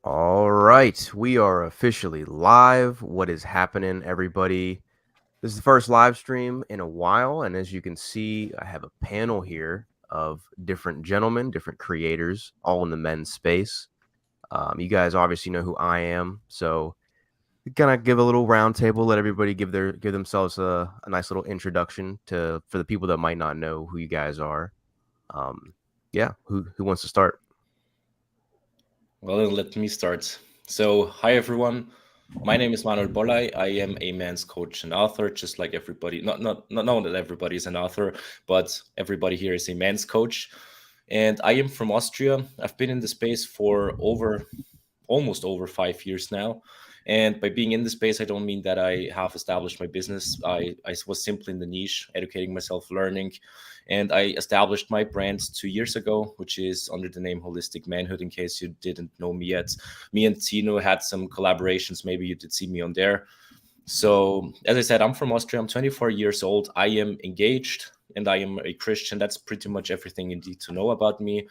All right, we are officially live. What is happening, everybody? This is the first live stream in a while, and as you can see, I have a panel here of different gentlemen, different creators, all in the men's space. You guys obviously know who I am, so gonna give a little roundtable, let everybody give themselves a nice little introduction to for the people that might not know who you guys are. Um, yeah, who wants to start? Well, then let me start. So, hi everyone. My name is Manuel Bolay. I am a men's coach and author, just like everybody. Not that everybody is an author, but everybody here is a men's coach. And I am from Austria. I've been in the space for almost over 5 years now. And by being in the space, I don't mean that I have established my business. I was simply in the niche, educating myself, learning. And I established my brand 2 years ago, which is under the name Holistic Manhood, in case you didn't know me yet. Me and Tino had some collaborations. Maybe you did see me on there. So, as I said, I'm from Austria. I'm 24 years old. I am engaged and I am a Christian. That's pretty much everything you need to know about me.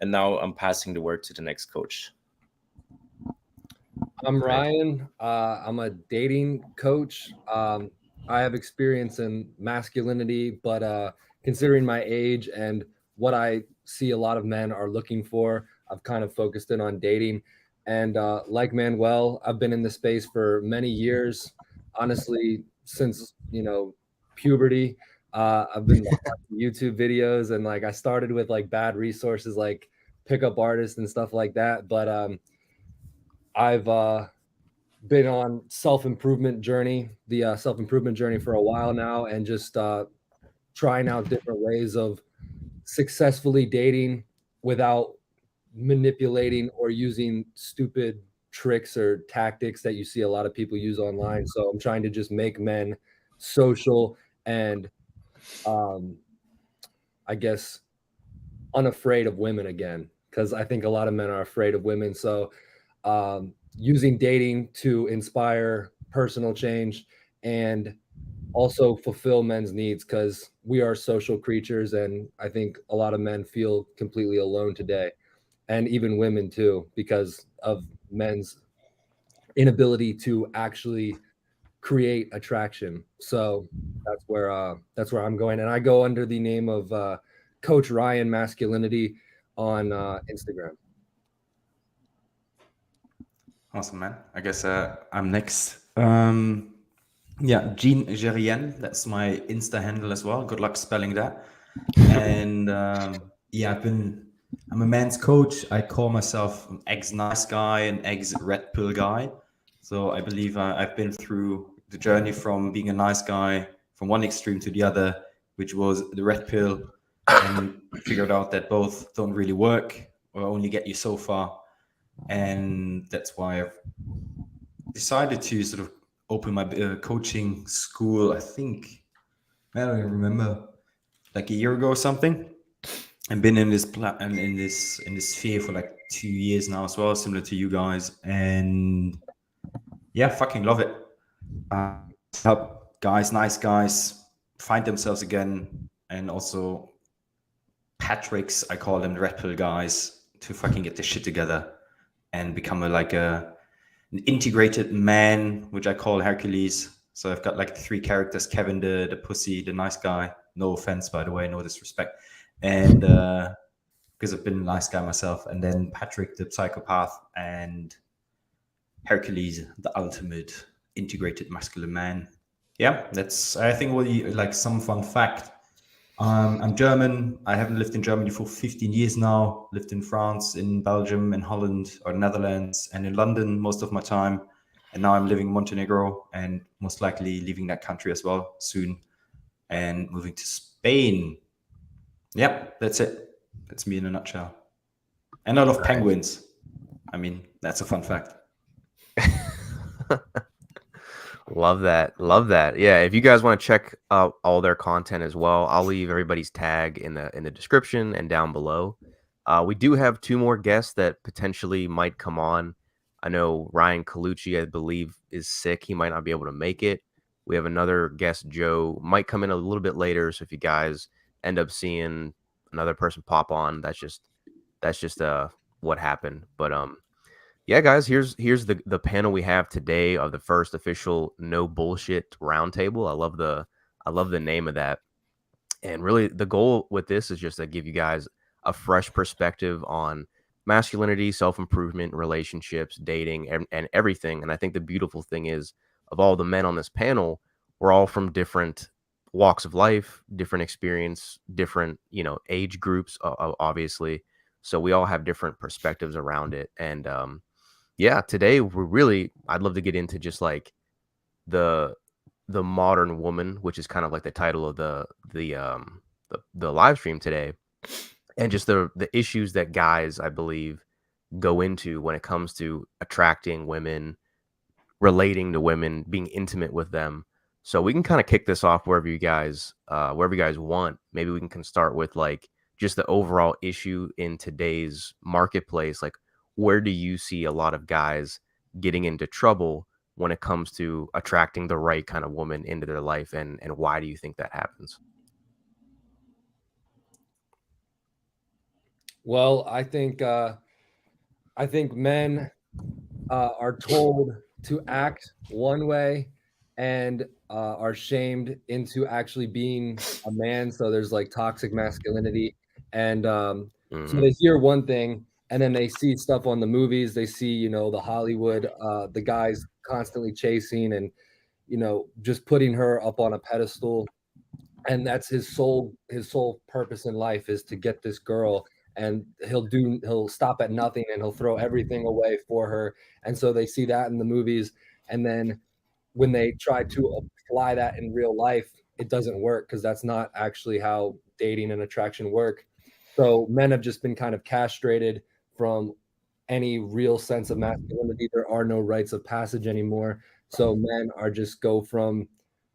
And now I'm passing the word to the next coach. I'm Right. Ryan. I'm a dating coach. I have experience in masculinity, but considering my age and what I see a lot of men are looking for, I've kind of focused in on dating. And like Manuel, I've been in the space for many years. Honestly, since puberty, I've been watching YouTube videos, and like I started with like bad resources like pickup artists and stuff like that. But I've been on the self improvement journey for a while now, and just trying out different ways of successfully dating without manipulating or using stupid tricks or tactics that you see a lot of people use online. So I'm trying to just make men social and, um, I guess, unafraid of women again, because I think a lot of men are afraid of women. So using dating to inspire personal change and also fulfill men's needs, because we are social creatures, and I think a lot of men feel completely alone today, and even women too, because of men's inability to actually create attraction. So that's where I'm going, and I go under the name of Coach Ryan Masculinity on Instagram. Awesome, man. I guess I'm next. Yeah, Jean Gerien. That's my Insta handle as well. Good luck spelling that. And yeah, I'm a men's coach. I call myself an ex nice guy, an ex red pill guy. So I believe I've been through the journey from being a nice guy from one extreme to the other, which was the red pill, and figured out that both don't really work or only get you so far. And that's why I've decided to sort of open my coaching school. I think I don't even remember, like a year ago or something. I've been in this and in this sphere for like 2 years now as well, similar to you guys, and yeah, fucking love it. Help guys, nice guys, find themselves again, and also Patrick's, I call them the red pill guys, to fucking get this shit together and become an integrated man, which I call Hercules. So I've got like three characters: Kevin, the pussy, the nice guy. No offense, by the way, no disrespect. And because I've been a nice guy myself, and then Patrick, the psychopath, and Hercules, the ultimate integrated masculine man. Yeah, that's I think what you like some fun fact. I'm German. I haven't lived in Germany for 15 years now. Lived in France, in Belgium, in Holland, or Netherlands, and in London most of my time. And now I'm living in Montenegro, and most likely leaving that country as well soon, and moving to Spain. Yep, that's it. That's me in a nutshell. And I love penguins. I mean, that's a fun fact. Love that. Love that. Yeah, if you guys want to check out all their content as well, I'll leave everybody's tag in the description and down below. We do have two more guests that potentially might come on. I know Ryan Colucci, I believe, is sick. He might not be able to make it. We have another guest, Joe, might come in a little bit later. So if you guys end up seeing another person pop on, that's just what happened. But yeah, guys, here's the panel we have today of the first official No Bullshit Roundtable. I love the name of that. And really, the goal with this is just to give you guys a fresh perspective on masculinity, self improvement, relationships, dating, and everything. And I think the beautiful thing is, of all the men on this panel, we're all from different walks of life, different experience, different age groups, obviously. So we all have different perspectives around it. And yeah, today I'd love to get into just like the the modern woman, which is kind of like the title of the live stream today, and just the issues that guys, I believe, go into when it comes to attracting women, relating to women, being intimate with them. So we can kind of kick this off wherever you guys want. Maybe we can start with like just the overall issue in today's marketplace. Like, where do you see a lot of guys getting into trouble when it comes to attracting the right kind of woman into their life, and why do you think that happens? Well, I think men are told to act one way and are shamed into actually being a man. So there's like toxic masculinity, and so they hear one thing, and then they see stuff on the movies. They see, the Hollywood, the guys constantly chasing and just putting her up on a pedestal, and that's his sole purpose in life is to get this girl, and he'll stop at nothing and he'll throw everything away for her. And so they see that in the movies, and then when they try to apply that in real life, it doesn't work because that's not actually how dating and attraction work. So men have just been kind of castrated from any real sense of masculinity. There are no rites of passage anymore. So men are just go from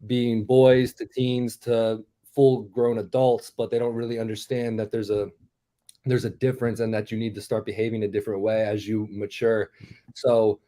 being boys to teens to full grown adults, but they don't really understand that there's a difference and that you need to start behaving a different way as you mature. So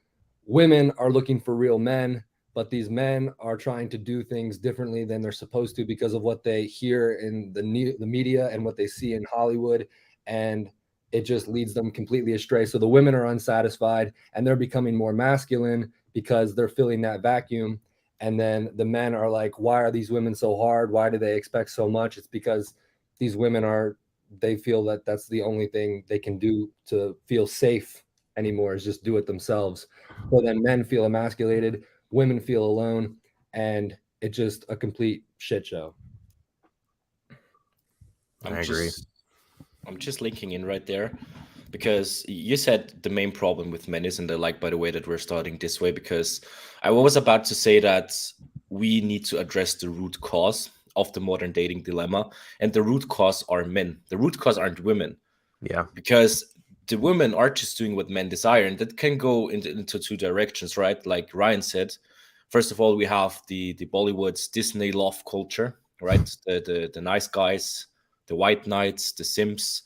women are looking for real men, but these men are trying to do things differently than they're supposed to because of what they hear in the media and what they see in Hollywood, and it just leads them completely astray. So the women are unsatisfied and they're becoming more masculine because they're filling that vacuum. And then the men are like, why are these women so hard? Why do they expect so much? It's because these women they feel that that's the only thing they can do to feel safe anymore, is just do it themselves. So then men feel emasculated, women feel alone, and it's just a complete shit show. I agree. I'm just linking in right there, because you said the main problem with men isn't it, like, by the way, that we're starting this way, because I was about to say that we need to address the root cause of the modern dating dilemma, and the root cause are men. The root cause aren't women. Yeah. Because the women are just doing what men desire, and that can go into two directions, right? Like Ryan said, first of all, we have the Bollywood's Disney love culture, right? The nice guys, the white knights, the simps,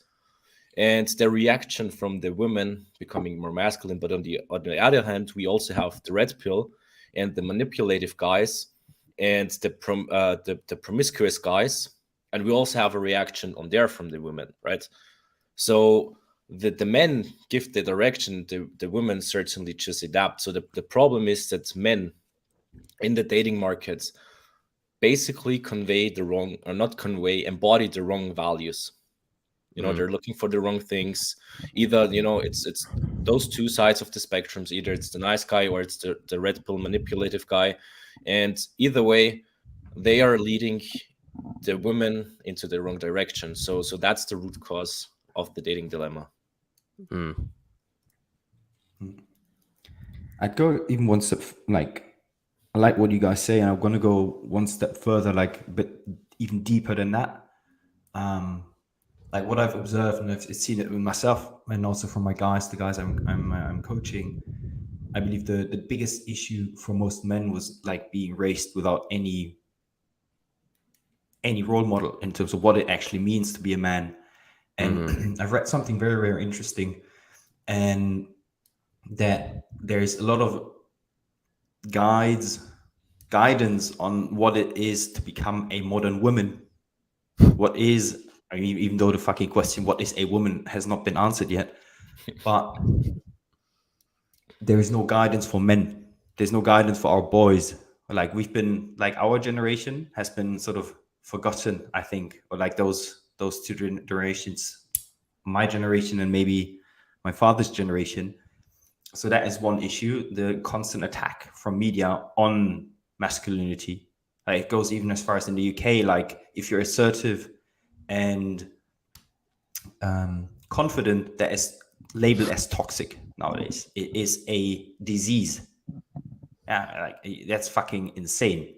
and the reaction from the women becoming more masculine. But on the other hand, we also have the red pill and the manipulative guys and the promiscuous guys, and we also have a reaction on there from the women, right? So the men give the direction, the women certainly just adapt. So the problem is that men in the dating markets basically embody the wrong values. They're looking for the wrong things. Either, it's those two sides of the spectrums. Either it's the nice guy or it's the red pill manipulative guy. And either way, they are leading the women into the wrong direction. So that's the root cause of the dating dilemma. I'd go even one step, I like what you guys say, and I'm going to go one step further, like a bit even deeper than that. Like what I've observed, and I've seen it with myself and also from the guys I'm coaching. I believe the biggest issue for most men was like being raised without any role model in terms of what it actually means to be a man. And I've read something very, very interesting, and that there's a lot of guidance on what it is to become a modern woman. Even though the fucking question, what is a woman, has not been answered yet. But there is no guidance for men. There's no guidance for our boys. Like we've been, like our generation has been sort of forgotten, I think, or like those two generations, my generation and maybe my father's generation. So that is one issue, the constant attack from media on masculinity. Like it goes even as far as in the UK, like if you're assertive and confident, that is labeled as toxic nowadays. It is a disease. Yeah, like that's fucking insane.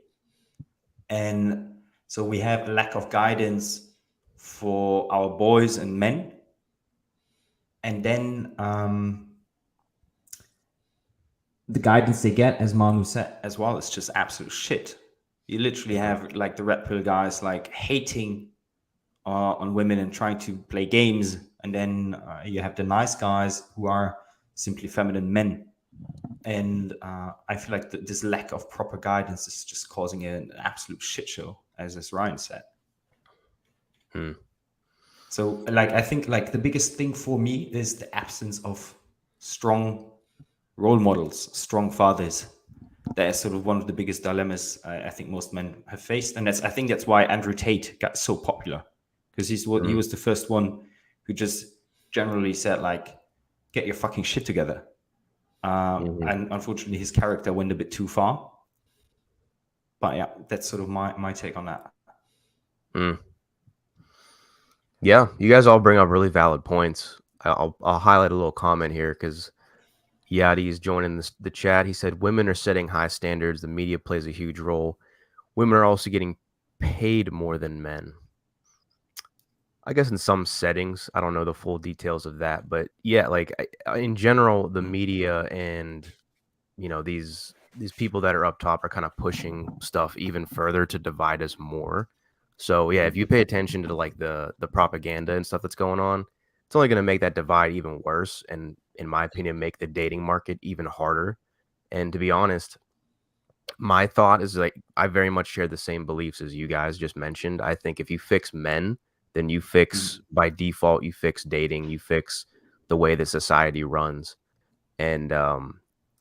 And so we have a lack of guidance for our boys and men. And then the guidance they get, as Manu said as well, is just absolute shit. You literally have like the red pill guys like hating on women and trying to play games, and then you have the nice guys who are simply feminine men. And I feel like this lack of proper guidance is just causing an absolute shit show, as Ryan said. So like I think like the biggest thing for me is the absence of strong role models, strong fathers. That is sort of one of the biggest dilemmas I think most men have faced, and I think that's why Andrew Tate got so popular, because he was the first one who just generally said like, "Get your fucking shit together." And unfortunately, his character went a bit too far. But yeah, that's sort of my take on that. Yeah, you guys all bring up really valid points. I'll highlight a little comment here because Yadi's joining the chat. He said, women are setting high standards. The media plays a huge role. Women are also getting paid more than men. I guess in some settings, I don't know the full details of that, but yeah, like in general, the media and these people that are up top are kind of pushing stuff even further to divide us more. So yeah, if you pay attention to like the propaganda and stuff that's going on, it's only going to make that divide even worse, and in my opinion, make the dating market even harder. And to be honest, my thought is like I very much share the same beliefs as you guys just mentioned. I think if you fix men, then you fix by default, you fix dating, you fix the way that society runs. And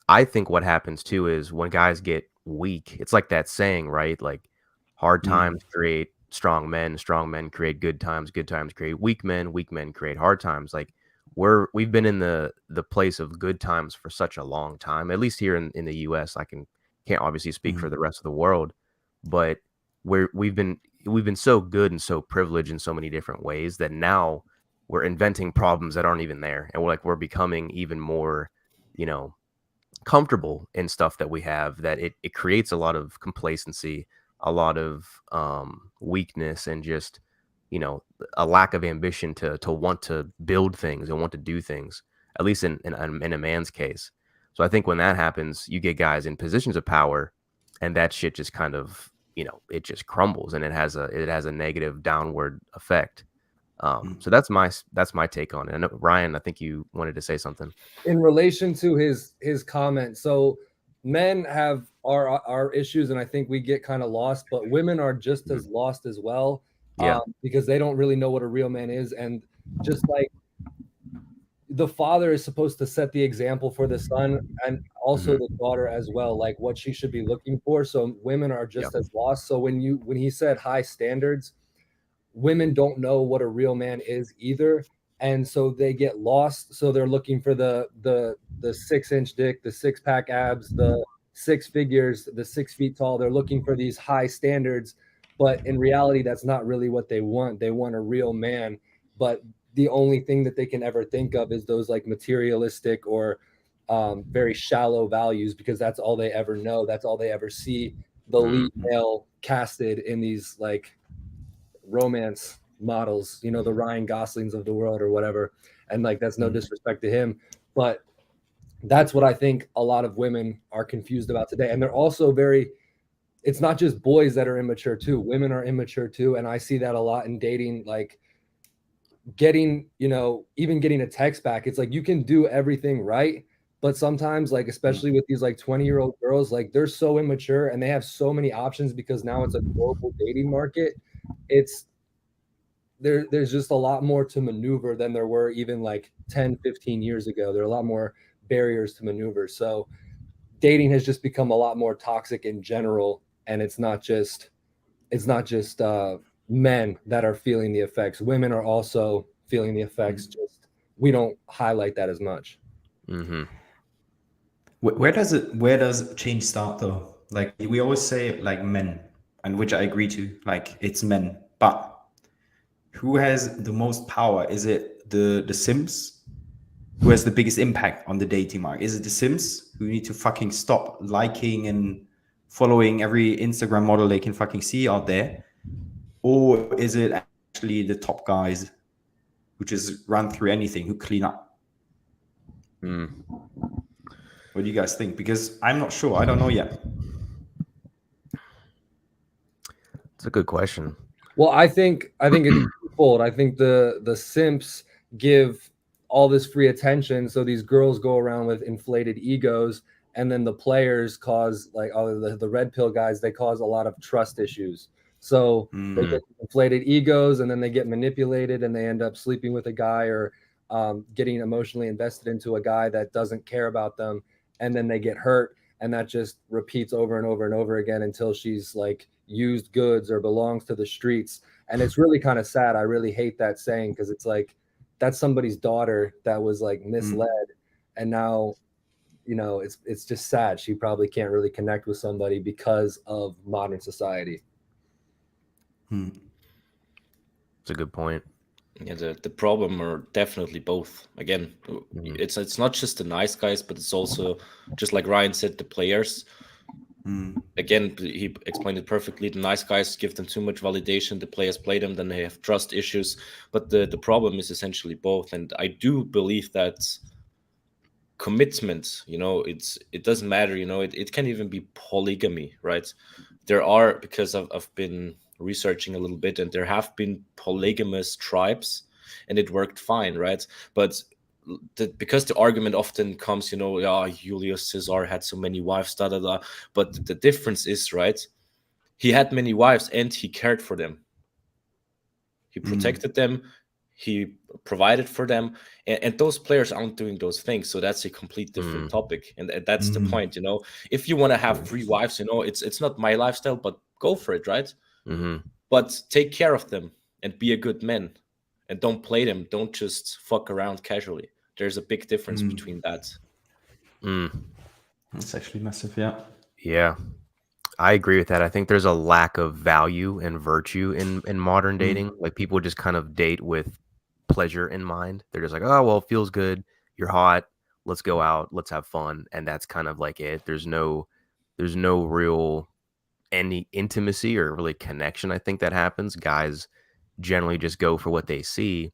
I think what happens too is when guys get weak, it's like that saying, right? Like hard times create strong men create good times create weak men create hard times. Like we've been in the place of good times for such a long time, at least here in the US. I can't obviously speak for the rest of the world, but we've been so good and so privileged in so many different ways that now we're inventing problems that aren't even there, and we're becoming even more comfortable in stuff that we have, that it creates a lot of complacency, a lot of weakness, and just a lack of ambition to want to build things and want to do things, at least in a man's case. So I think when that happens, you get guys in positions of power, and that shit just kind of it just crumbles, and it has a negative downward effect. So that's my take on it. And Ryan, I think you wanted to say something in relation to his comment. So men have our issues, and I think we get kind of lost, but women are just as lost as well. Because they don't really know what a real man is. And just like the father is supposed to set the example for the son and also the daughter as well, like what she should be looking for. So women are just as lost. So when he said high standards, women don't know what a real man is either, and so they get lost. So they're looking for the 6-inch dick, the 6-pack abs, the 6 figures, the 6 feet tall. They're looking for these high standards, but in reality, that's not really what they want. They want a real man, but the only thing that they can ever think of is those like materialistic or very shallow values, because that's all they ever know. That's all they ever see. The lead male casted in these like romance models, the Ryan Goslings of the world or whatever. And like, that's no disrespect to him, but that's what I think a lot of women are confused about today. And they're also it's not just boys that are immature too. Women are immature too. And I see that a lot in dating, like getting, even getting a text back. It's like, you can do everything right, but sometimes, like, especially with these like 20-year-old girls, like they're so immature and they have so many options because now it's a global dating market. There's just a lot more to maneuver than there were even like 10, 15 years ago. There are a lot more barriers to maneuver. So dating has just become a lot more toxic in general, and it's not just men that are feeling the effects. Women are also feeling the effects. Just we don't highlight that as much. Mm-hmm. Where does change start though? Like we always say like men, and which I agree to, like it's men. But who has the most power? Is it the Sims? Who has the biggest impact on the dating market? Is it the Sims who need to fucking stop liking and following every Instagram model they can fucking see out there? Or is it actually the top guys who just run through anything, who clean up? What do you guys think? Because I'm not sure. I don't know yet. It's a good question. Well, I think it's twofold. I think the simps give all this free attention, so these girls go around with inflated egos, and then the players cause, like all the red pill guys, they cause a lot of trust issues. So they get inflated egos, and then they get manipulated, and they end up sleeping with a guy or getting emotionally invested into a guy that doesn't care about them, and then they get hurt, and that just repeats over and over and over again until she's like used goods or belongs to the streets. And it's really kind of sad. I really hate that saying, because it's like that's somebody's daughter that was like misled, and now it's just sad. She probably can't really connect with somebody because of modern society. It's a good point. Yeah, the problem are definitely both. Again, it's not just the nice guys, but it's also, just like Ryan said, the players. Again, he explained it perfectly. The nice guys give them too much validation. The players play them, then they have trust issues. But the problem is essentially both. And I do believe that commitment, it doesn't matter. It can even be polygamy, right? There are, because I've been researching a little bit, and there have been polygamous tribes, and it worked fine, right? But because the argument often comes, Julius Caesar had so many wives, da da da. But the difference is, right, he had many wives and he cared for them. He protected them. He provided for them, and those players aren't doing those things. So that's a complete different topic, and that's the point. If you want to have 3 wives, it's not my lifestyle, but go for it, right? But take care of them and be a good man, and don't play them. Don't just fuck around casually. There's a big difference between that. That's actually massive. Yeah, I agree with that. I think there's a lack of value and virtue in modern dating. Like people just kind of date with pleasure in mind. They're just like, oh, well, it feels good. You're hot. Let's go out. Let's have fun. And that's kind of like it. There's no real any intimacy or really connection. I think that happens. Guys generally just go for what they see.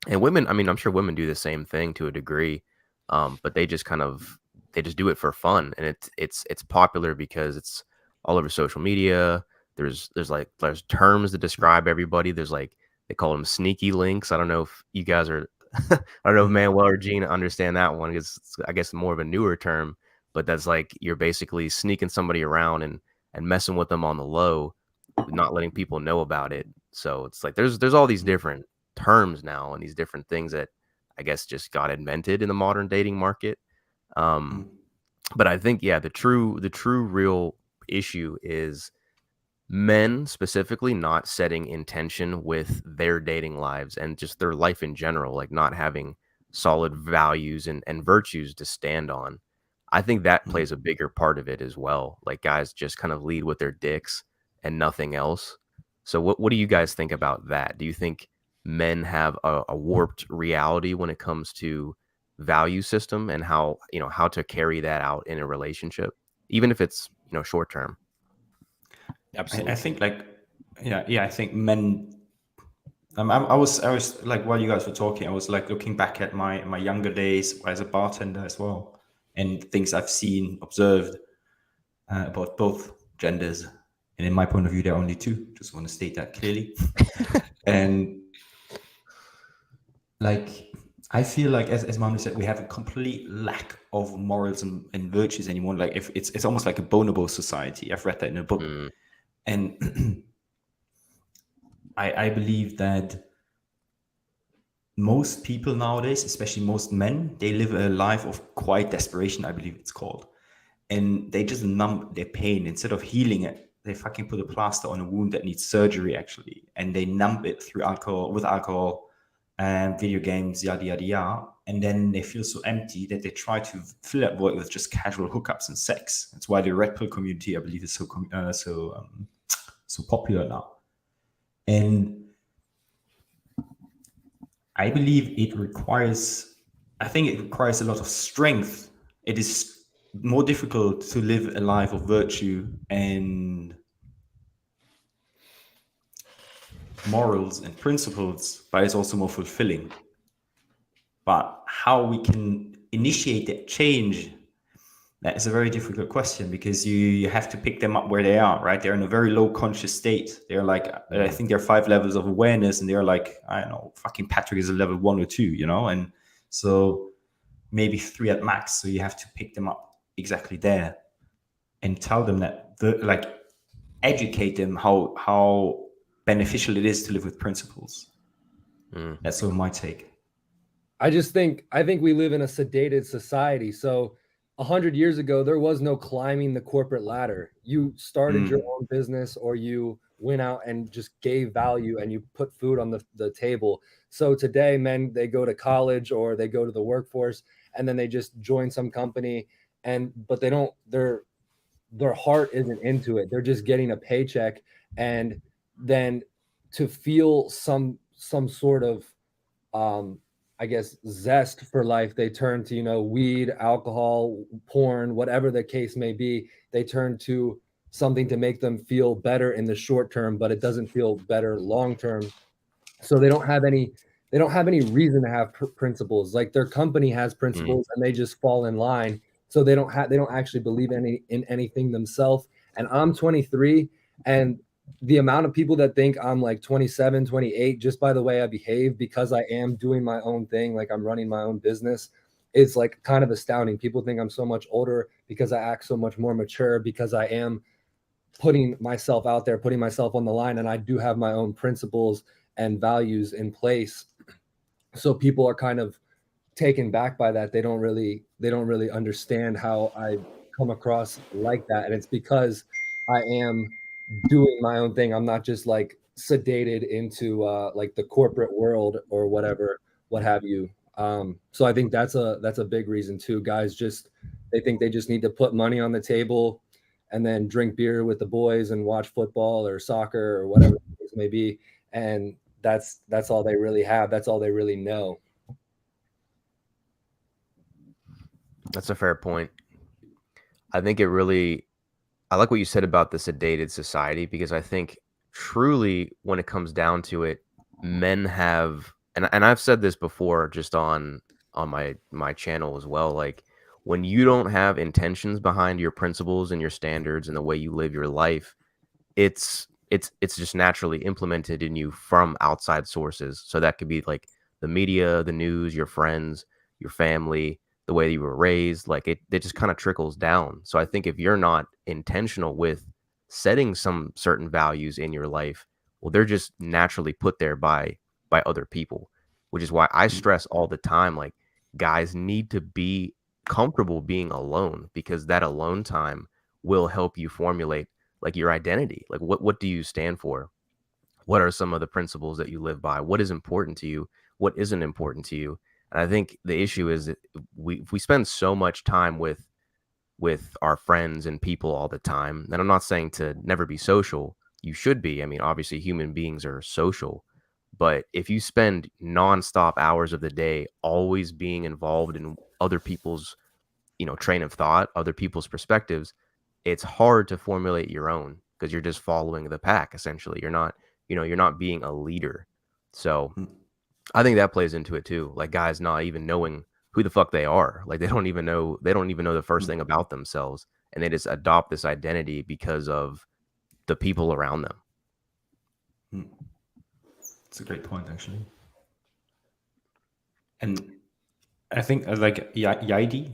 And women, I mean, I'm sure women do the same thing to a degree. But they just do it for fun. And it's popular because it's all over social media. There's terms that describe everybody. There's like, they call them sneaky links. I don't know if you guys are, I don't know if Manuel or Gene understand that one, because it's, I guess, more of a newer term, but that's like, you're basically sneaking somebody around and messing with them on the low, not letting people know about it. So it's like, there's all these different terms now, and these different things that I guess just got invented in the modern dating market. But I think, yeah, the true real issue is men specifically not setting intention with their dating lives and just their life in general, like not having solid values and virtues to stand on. I think that plays a bigger part of it as well. Like guys just kind of lead with their dicks and nothing else. So what do you guys think about that? Do you think men have a warped reality when it comes to value system and how to carry that out in a relationship, even if it's short term? Absolutely. I think I think men. I was like, while you guys were talking, I was like looking back at my younger days as a bartender as well, and things I've seen, observed about both genders. And in my point of view, there are only 2. Just want to state that clearly. And like, I feel like, as Manu said, we have a complete lack of morals and virtues anymore. Like, if it's almost like a bonobo society. I've read that in a book. And I believe that most people nowadays, especially most men, they live a life of quiet desperation, I believe it's called. And they just numb their pain. Instead of healing it, they fucking put a plaster on a wound that needs surgery, actually. And they numb it through alcohol, with alcohol and video games, yada, yada, yada. And then they feel so empty that they try to fill that void with just casual hookups and sex. That's why the red pill community, I believe, is so popular now. And I believe I think it requires a lot of strength. It is more difficult to live a life of virtue and morals and principles, but it's also more fulfilling. But how we can initiate that change, that is a very difficult question, because you have to pick them up where they are, right? They're in a very low conscious state. They're like, I think there are 5 levels of awareness, and they're like, I don't know, fucking Patrick is a level 1 or 2, you know? And so maybe 3 at max. So you have to pick them up exactly there and tell them that, educate them how beneficial it is to live with principles. That's sort of my take. I think we live in a sedated society. So 100 years ago, there was no climbing the corporate ladder. You started your own business, or you went out and just gave value and you put food on the table. So today, men, they go to college or they go to the workforce, and then they just join some company, but they don't, their heart isn't into it. They're just getting a paycheck. And then to feel some sort of, I guess, zest for life, they turn to, weed, alcohol, porn, whatever the case may be. They turn to something to make them feel better in the short term, but it doesn't feel better long term. So they don't have any reason to have principles. Like, their company has principles and they just fall in line. So they don't actually believe in anything themselves. And I'm 23, and the amount of people that think I'm like 27, 28, just by the way I behave, because I am doing my own thing, like I'm running my own business, is like kind of astounding. People think I'm so much older because I act so much more mature, because I am putting myself out there, putting myself on the line, and I do have my own principles and values in place. So people are kind of taken back by that. They don't really understand how I come across like that. And it's because I am doing my own thing. I'm not just like sedated into like the corporate world or whatever, what have you. So I think that's a big reason too. Guys they think they just need to put money on the table and then drink beer with the boys and watch football or soccer or whatever the case may be. And that's all they really have. That's all they really know. That's a fair point. I think I like what you said about the sedated society, because I think truly, when it comes down to it, men have, and I've said this before just on my channel as well, like, when you don't have intentions behind your principles and your standards and the way you live your life, it's just naturally implemented in you from outside sources. So that could be like the media, the news, your friends, your family, the way you were raised. Like, it just kind of trickles down. So I think if you're not intentional with setting some certain values in your life, well, they're just naturally put there by other people, which is why I stress all the time, like, guys need to be comfortable being alone, because that alone time will help you formulate like your identity. Like, what do you stand for? What are some of the principles that you live by? What is important to you? What isn't important to you? And I think the issue is that if we spend so much time with our friends and people all the time, and I'm not saying to never be social, you should be. I mean, obviously human beings are social, but if you spend nonstop hours of the day always being involved in other people's, train of thought, other people's perspectives, it's hard to formulate your own, because you're just following the pack. Essentially, you're not being a leader. So I think that plays into it too. Like, guys not even knowing who the fuck they are. Like, they don't even know the first thing about themselves, and they just adopt this identity because of the people around them. It's a great point, actually. And I think like Yaidi,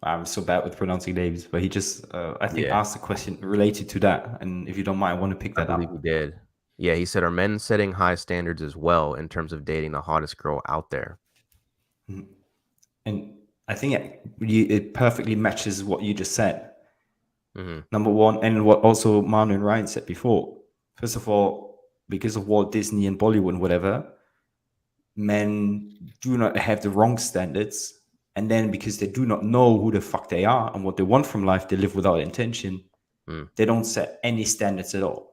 I'm so bad with pronouncing names, but he just I think asked a question related to that. And if you don't mind, I want to pick that I believe up. he did. Yeah, he said, are men setting high standards as well in terms of dating the hottest girl out there? And I think it perfectly matches what you just said. Mm-hmm. Number one, and what also Manu and Ryan said before. First of all, because of Walt Disney and Bollywood and whatever, men do not have the wrong standards. And then because they do not know who the fuck they are and what they want from life, they live without intention. They don't set any standards at all.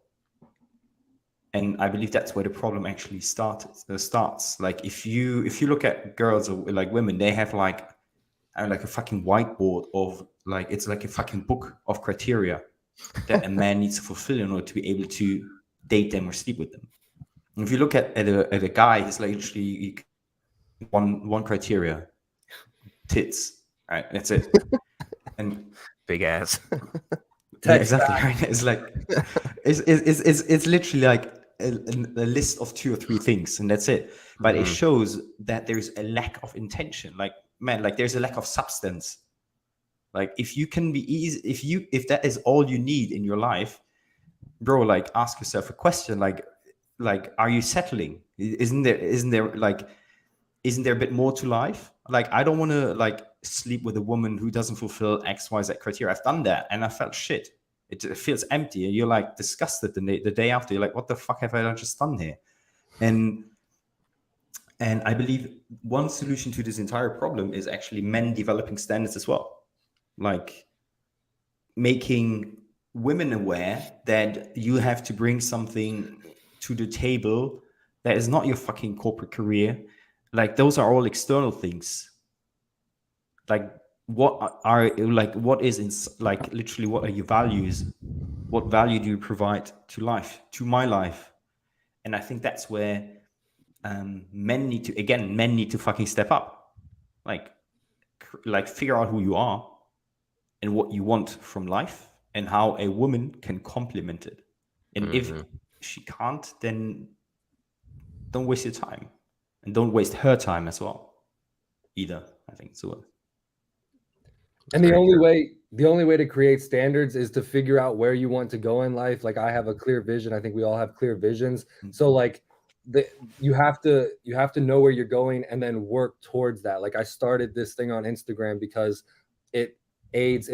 And I believe that's where the problem actually starts. Like if you look at girls or like women, they have like a fucking whiteboard of like, it's like a fucking book of criteria that a man needs to fulfill in order to be able to date them or sleep with them. And if you look at a guy, he's like literally one criteria: tits. Right, that's it. And Big ass. yeah, exactly. Right? It's like it's literally like a list of 2 or 3 things, and that's it. But it shows that there's a lack of intention. Like, man, like there's a lack of substance. Like if you can be easy, if that is all you need in your life, bro, like ask yourself a question, like are you settling? Isn't there a bit more to life? Like, I don't want to like sleep with a woman who doesn't fulfill XYZ criteria. I've done that and I felt shit. It feels empty, and you're like disgusted the day after. You're like, what the fuck have I just done here? And I believe one solution to this entire problem is actually men developing standards as well, like making women aware that you have to bring something to the table that is not your fucking corporate career. Like, those are all external things. Like, what is in, like, literally, what are your values? What value do you provide to life, to my life? And I think that's where men need to fucking step up. Like figure out who you are and what you want from life, and how a woman can complement it. And if she can't, then don't waste your time, and don't waste her time as well either, I think. So And the only way to create standards is to figure out where you want to go in life. Like, I have a clear vision. I think we all have clear visions. So like you have to know where you're going and then work towards that. Like, I started this thing on Instagram because it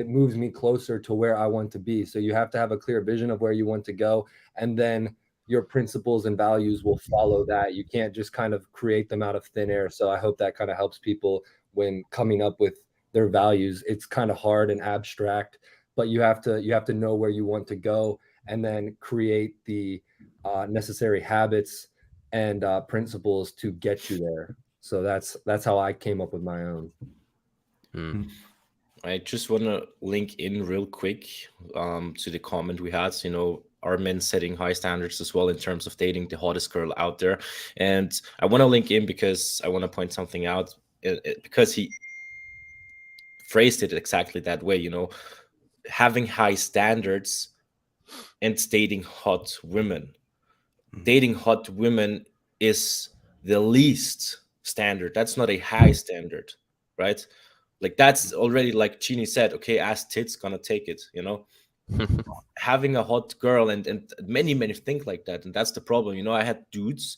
moves me closer to where I want to be. So you have to have a clear vision of where you want to go, and then your principles and values will follow that. You can't just kind of create them out of thin air. So I hope that kind of helps people when coming up with their values. It's kind of hard and abstract, but you have to know where you want to go, and then create the necessary habits and principles to get you there. So that's how I came up with my own. I just want to link in real quick to the comment we had. You know, are men setting high standards as well in terms of dating the hottest girl out there? And I want to link in because I want to point something out, because he phrased it exactly that way. You know, having high standards and dating hot women. Dating hot women is the least standard. That's not a high standard, right? Like, that's already, like Chini said, okay, ass tits, gonna take it, you know? Having a hot girl, and many think like that, and that's the problem. You know, I had dudes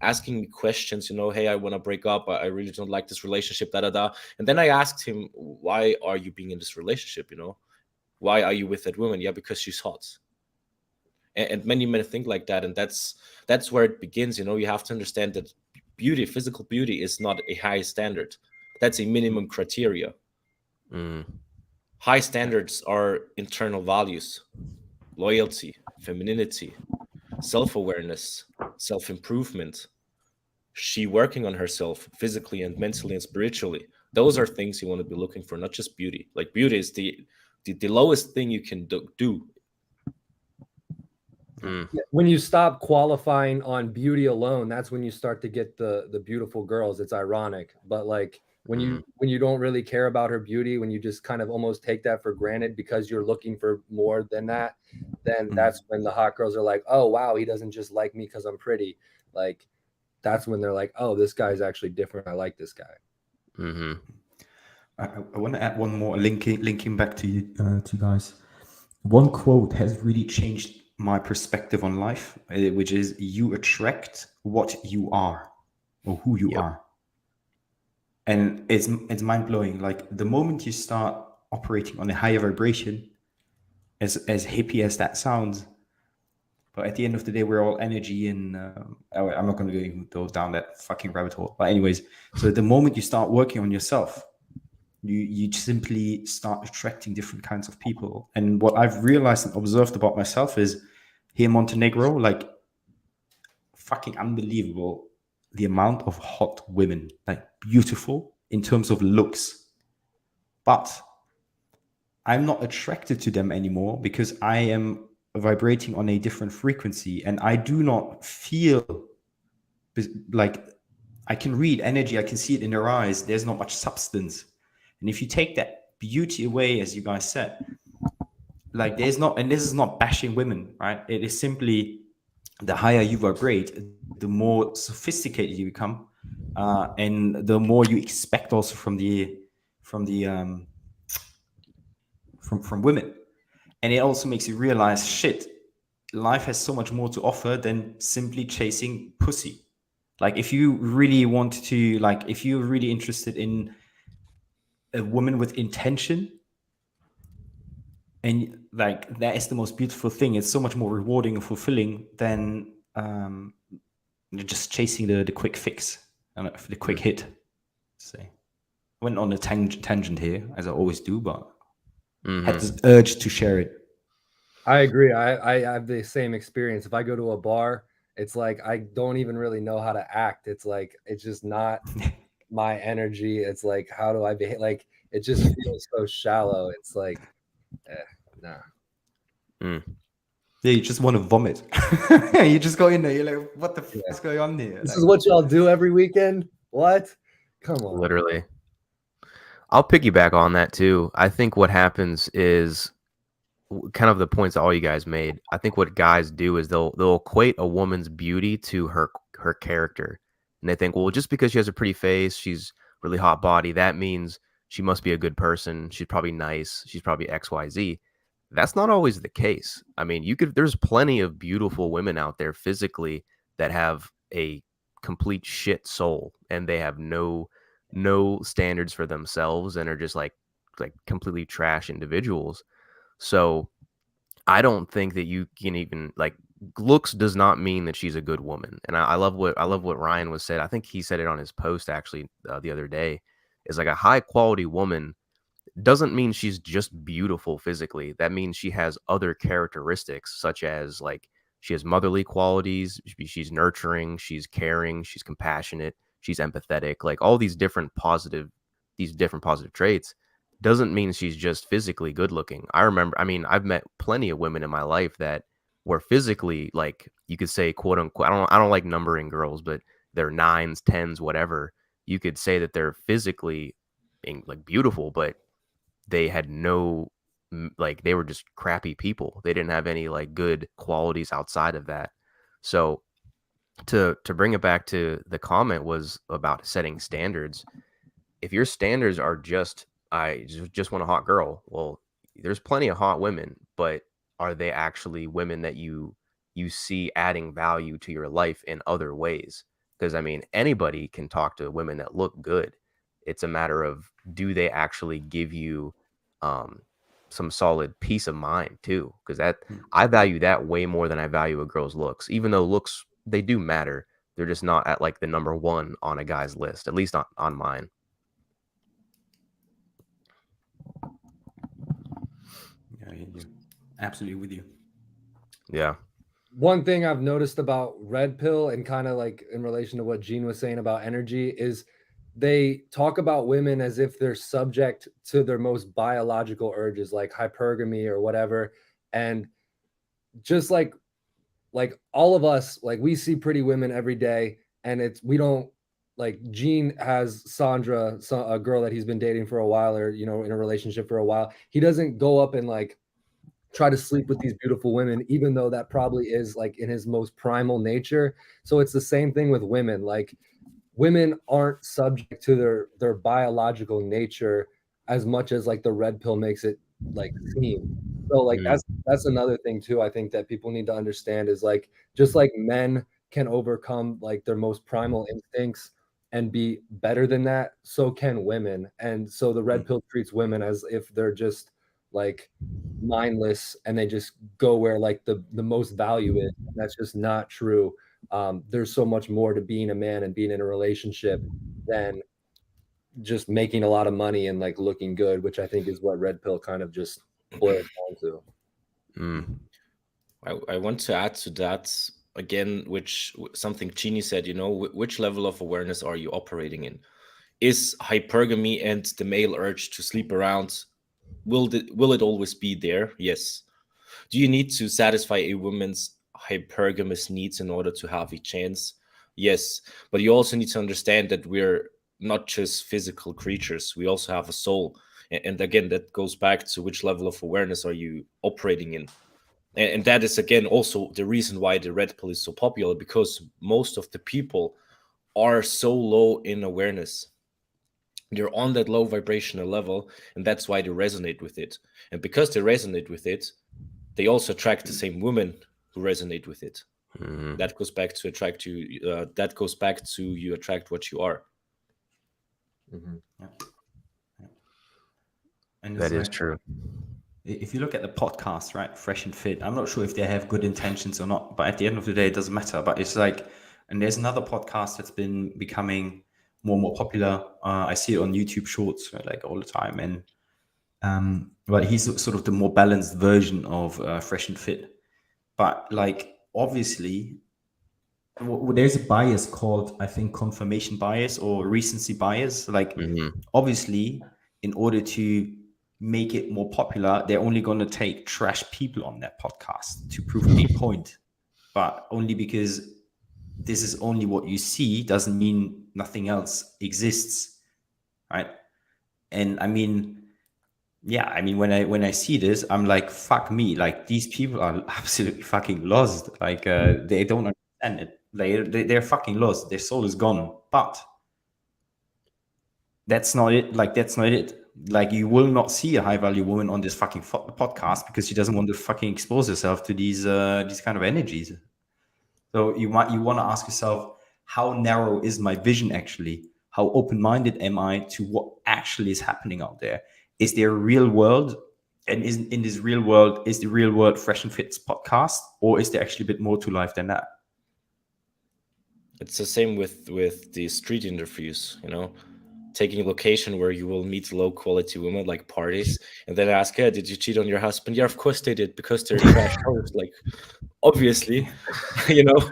asking me questions, you know, hey, I want to break up, I really don't like this relationship, and then I asked him, why are you being in this relationship, you know? Why are you with that woman? Yeah, because she's hot. And many men think like that, and that's where it begins. You know, you have to understand that beauty, physical beauty, is not a high standard. That's a minimum criteria. High standards are internal values: loyalty, femininity, self-awareness, self-improvement, she working on herself physically and mentally and spiritually. Those are things you want to be looking for, not just beauty. Like, beauty is the lowest thing you can do. When you stop qualifying on beauty alone, that's when you start to get the beautiful girls. It's ironic, but like when you don't really care about her beauty, when you just kind of almost take that for granted because you're looking for more than that, then that's when the hot girls are like, oh wow, he doesn't just like me because I'm pretty. Like, that's when they're like, oh, this guy's actually different. I like this guy. I want to add one more, linking back to you, to guys. One quote has really changed my perspective on life, which is you attract what you are or who you are. And it's mind-blowing. Like the moment you start operating on a higher vibration, as hippie as that sounds, but at the end of the day, we're all energy, and I'm not going to go down that fucking rabbit hole. But anyways, so the moment you start working on yourself, you simply start attracting different kinds of people. And what I've realized and observed about myself is here in Montenegro, like fucking unbelievable the amount of hot women, like beautiful in terms of looks. But I'm not attracted to them anymore because I am vibrating on a different frequency, and I do not feel like I can read energy. I can see it in their eyes. There's not much substance. And if you take that beauty away, as you guys said, like there's not, and this is not bashing women, right? It is simply the higher you vibrate, the more sophisticated you become, and the more you expect also from women. And it also makes you realize, shit, life has so much more to offer than simply chasing pussy. Like if you really want to, like if you're really interested in a woman with intention, and like that is the most beautiful thing. It's so much more rewarding and fulfilling than just chasing the quick fix and the quick hit. So I went on a tangent here, as I always do, but had this urge to share it. I agree. I have the same experience. If I go to a bar, it's like I don't even really know how to act. It's like it's just not my energy. It's like, how do I behave? Like it just feels so shallow. It's like, nah. Yeah, you just want to vomit. You just go in there, you're like, what the fuck is going on here? This is what y'all do every weekend? What? Come on. Literally. I'll piggyback on that too. I think what happens is kind of the points that all you guys made. I think what guys do is they'll equate a woman's beauty to her character. And they think, well, just because she has a pretty face, she's really hot body, that means she must be a good person. She's probably nice. She's probably XYZ. That's not always the case. I mean, there's plenty of beautiful women out there physically that have a complete shit soul, and they have no standards for themselves and are just like completely trash individuals. So I don't think that you can even, like, looks does not mean that she's a good woman. And I love what Ryan was said. I think he said it on his post actually the other day. Is like a high quality woman doesn't mean she's just beautiful physically. That means she has other characteristics, such as like she has motherly qualities, she's nurturing, she's caring, she's compassionate, she's empathetic, like all these different positive traits. Doesn't mean she's just physically good looking. I mean, I've met plenty of women in my life that were physically, like, you could say, quote unquote, I don't like numbering girls, but they're 9s, 10s, whatever. You could say that they're physically like beautiful, but they had no, like, they were just crappy people. They didn't have any like good qualities outside of that. So to bring it back to the comment was about setting standards. If your standards are just, I just want a hot girl, well, there's plenty of hot women, but are they actually women that you see adding value to your life in other ways? Because I mean, anybody can talk to women that look good. It's a matter of, do they actually give you some solid peace of mind too? Because that, I value that way more than I value a girl's looks. Even though looks, they do matter, they're just not at like the number one on a guy's list, at least not on mine. Absolutely with you. Yeah. One thing I've noticed about Red Pill, and kind of like in relation to what Gene was saying about energy, is they talk about women as if they're subject to their most biological urges, like hypergamy or whatever. And just like all of us, like, we see pretty women every day, and we don't, like, Gene has Sandra, a girl that he's been dating for a while, or, you know, in a relationship for a while. He doesn't go up and like try to sleep with these beautiful women, even though that probably is like in his most primal nature. So it's the same thing with women. Like, women aren't subject to their biological nature as much as like the Red Pill makes it like seem. So like that's that's another thing too. I think that people need to understand is like, just like men can overcome like their most primal instincts and be better than that, so can women. And so the red pill treats women as if they're just like mindless and they just go where like the most value is. And that's just not true. There's so much more to being a man and being in a relationship than just making a lot of money and like looking good, which I think is what red pill kind of just boils down to. I want to add to that again, which something Chini said, you know, which level of awareness are you operating in? Is hypergamy and the male urge to sleep around, will it always be there? Yes. Do you need to satisfy a woman's hypergamous needs in order to have a chance? Yes. But you also need to understand that we're not just physical creatures. We also have a soul. And again, that goes back to which level of awareness are you operating in? And that is, again, also the reason why the red pill is so popular, because most of the people are so low in awareness. They're on that low vibrational level, and that's why they resonate with it. And because they resonate with it, they also attract the same women who resonate with it. That goes back to attract you. That goes back to you attract what you are. Yeah. And That is true. If you look at the podcast, right, Fresh and Fit, I'm not sure if they have good intentions or not, but at the end of the day, it doesn't matter. But it's like, and there's another podcast that's been becoming more and more popular. I see it on YouTube Shorts like all the time, and but he's sort of the more balanced version of Fresh and Fit. But like, obviously, there's a bias called, I think, confirmation bias or recency bias. Like, obviously, in order to make it more popular, they're only going to take trash people on that podcast to prove a point. But only because this is only what you see doesn't mean nothing else exists, right? And I mean, yeah, I mean, when I see this, I'm like, fuck me, like these people are absolutely fucking lost. Like they don't understand it. They're fucking lost. Their soul is gone. But that's not it. Like, that's not it. Like, you will not see a high value woman on this fucking podcast because she doesn't want to fucking expose herself to these kind of energies. So you want to ask yourself, how narrow is my vision actually? How open-minded am I to what actually is happening out there? Is there a real world? And in this real world, is the real world Fresh and Fit's podcast, or is there actually a bit more to life than that? It's the same with the street interviews, you know, taking a location where you will meet low quality women, like parties, and then ask, "Yeah, did you cheat on your husband?" Yeah, of course they did, because they're trash hosts. Like, obviously, you know,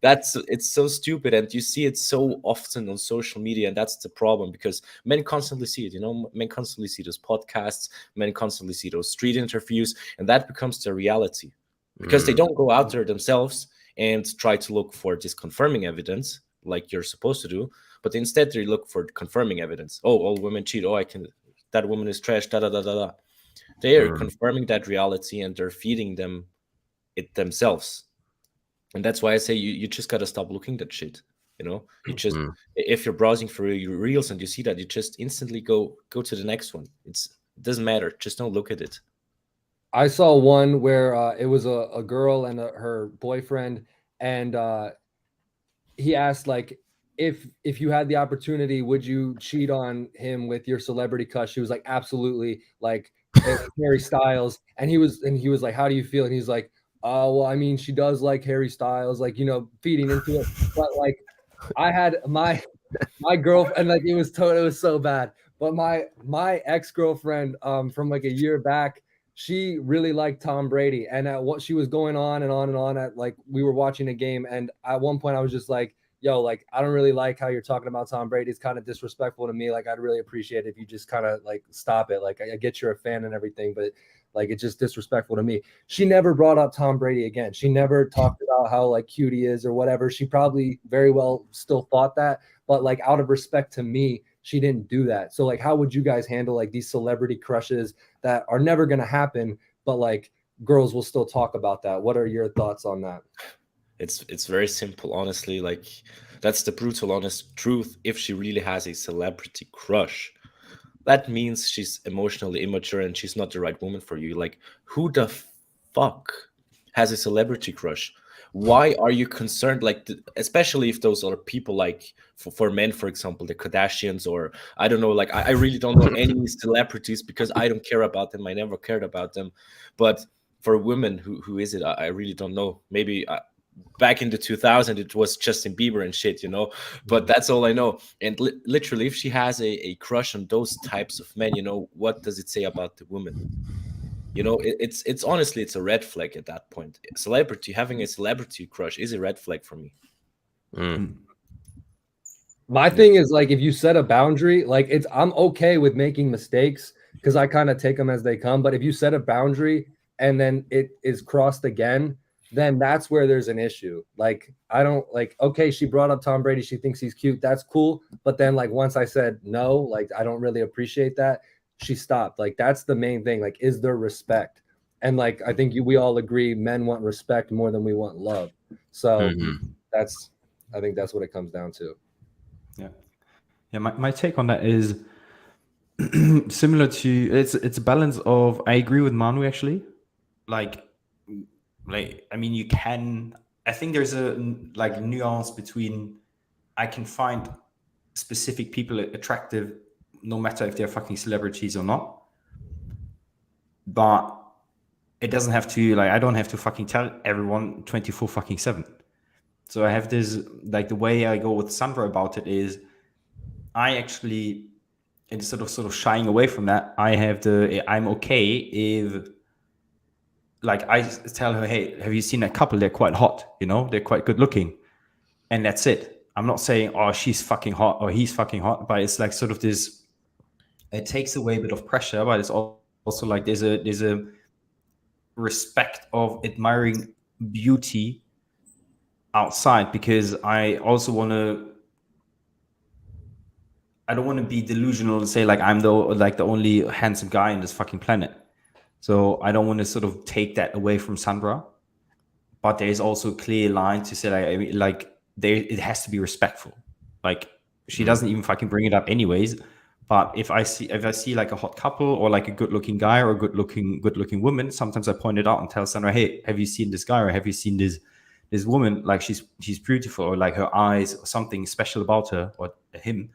it's so stupid, and you see it so often on social media, and that's the problem, because men constantly see it. You know, men constantly see those podcasts, men constantly see those street interviews, and that becomes their reality, because they don't go out there themselves and try to look for this confirming evidence like you're supposed to do, but instead they look for confirming evidence. Oh, all women cheat. Oh, that woman is trash. Da da da da da. They are confirming that reality, and they're feeding them it themselves. And that's why I say you just gotta stop looking at shit. You know, you just if you're browsing for your reels and you see that, you just instantly go to the next one. It doesn't matter. Just don't look at it. I saw one where it was a girl and her boyfriend, and he asked like, if you had the opportunity, would you cheat on him with your celebrity crush? She was like, absolutely, like Harry Styles. And he was like, how do you feel? And he's like, oh, well, I mean, she does like Harry Styles, like, you know, feeding into it. But like, I had my girlfriend, like, it was so bad. But my ex-girlfriend from like a year back, she really liked Tom Brady, and at what she was going on and on and on at, like, we were watching a game, and at one point I was just like, yo, like, I don't really like how you're talking about Tom Brady. It's kind of disrespectful to me. Like, I'd really appreciate it if you just kind of like stop it. Like, I get you're a fan and everything, but like, it's just disrespectful to me. She never brought up Tom Brady again. She never talked about how like cute he is or whatever. She probably very well still thought that, but like, out of respect to me, she didn't do that. So like, how would you guys handle like these celebrity crushes that are never going to happen, but like girls will still talk about that? What are your thoughts on that? It's very simple, honestly. Like, that's the brutal honest truth. If she really has a celebrity crush, that means she's emotionally immature and she's not the right woman for you. Like, who the fuck has a celebrity crush? Why are you concerned? Like, especially if those are people like for men, for example, the Kardashians, or I don't know, like I really don't know any celebrities because I don't care about them. I never cared about them. But for women, who is it? I really don't know. Maybe back in the 2000 it was Justin Bieber and shit, you know, but that's all I know. And literally, if she has a crush on those types of men, you know, what does it say about the woman? You know, it's honestly, it's a red flag at that point. Having a celebrity crush is a red flag for me. My thing is, like, if you set a boundary, like, I'm okay with making mistakes because I kind of take them as they come. But if you set a boundary and then it is crossed again, then that's where there's an issue. Like, I don't like, okay, she brought up Tom Brady. She thinks he's cute. That's cool. But then, like, once I said no, like, I don't really appreciate that, she stopped. Like, that's the main thing. Like, is there respect? And like, I think we all agree men want respect more than we want love. So I think that's what it comes down to. Yeah, my take on that is similar to it's a balance of, I agree with Manu actually. Like I mean, you can, I think there's a like nuance between, I can find specific people attractive no matter if they're fucking celebrities or not, but it doesn't have to, like, I don't have to fucking tell everyone 24 fucking 7. So I have this, like, the way I go with Sandra about it is, I actually, instead of sort of shying away from that, I'm okay if, like, I tell her, hey, have you seen that couple? They're quite hot, you know, they're quite good looking. And that's it. I'm not saying, oh, she's fucking hot or he's fucking hot, but it's like sort of this, it takes away a bit of pressure, but it's also like there's a respect of admiring beauty outside, because I don't want to be delusional and say like I'm the only handsome guy in this fucking planet. So I don't want to sort of take that away from Sandra, but there is also a clear line to say it has to be respectful. Like, she doesn't even fucking bring it up anyways. But if I see like a hot couple or like a good looking guy or a good looking woman, sometimes I point it out and tell Sandra, hey, have you seen this guy or have you seen this woman? Like, she's beautiful, or like her eyes or something special about her or him.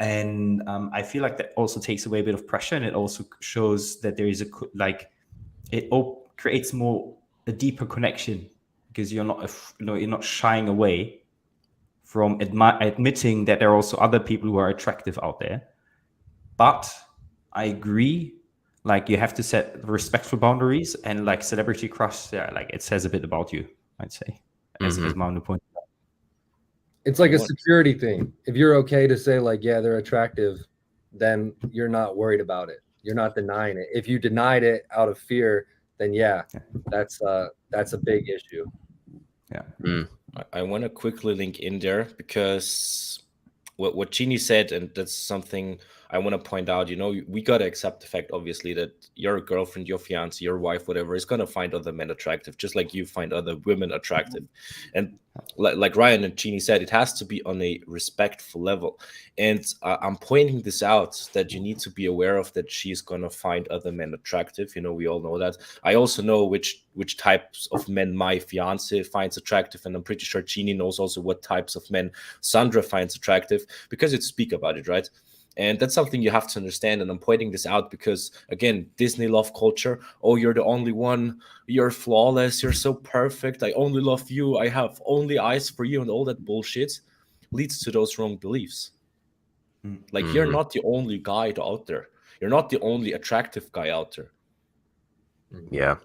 And I feel like that also takes away a bit of pressure, and it also shows that there is creates a deeper connection, because you're not shying away from admitting that there are also other people who are attractive out there. But I agree, like, you have to set respectful boundaries, and like celebrity crush, yeah, like, it says a bit about you, I'd say, as Manu pointed out. It's like a security thing. If you're okay to say like, yeah, they're attractive, then you're not worried about it. You're not denying it. If you denied it out of fear, then that's a big issue. Yeah. I want to quickly link in there, because what Chini said, and that's something I want to point out. You know, we got to accept the fact, obviously, that your girlfriend, your fiance, your wife, whatever, is going to find other men attractive, just like you find other women attractive. And like Ryan and Chini said, it has to be on a respectful level. And I'm pointing this out, that you need to be aware of, that she's going to find other men attractive. You know, we all know that. I also know which types of men my fiance finds attractive, and I'm pretty sure Chini knows also what types of men Sandra finds attractive, because it's speak about it, right? And that's something you have to understand. And I'm pointing this out because, again, Disney love culture. Oh, you're the only one. You're flawless. You're so perfect. I only love you. I have only eyes for you. And all that bullshit leads to those wrong beliefs. Like, you're not the only guy out there. You're not the only attractive guy out there. Yeah.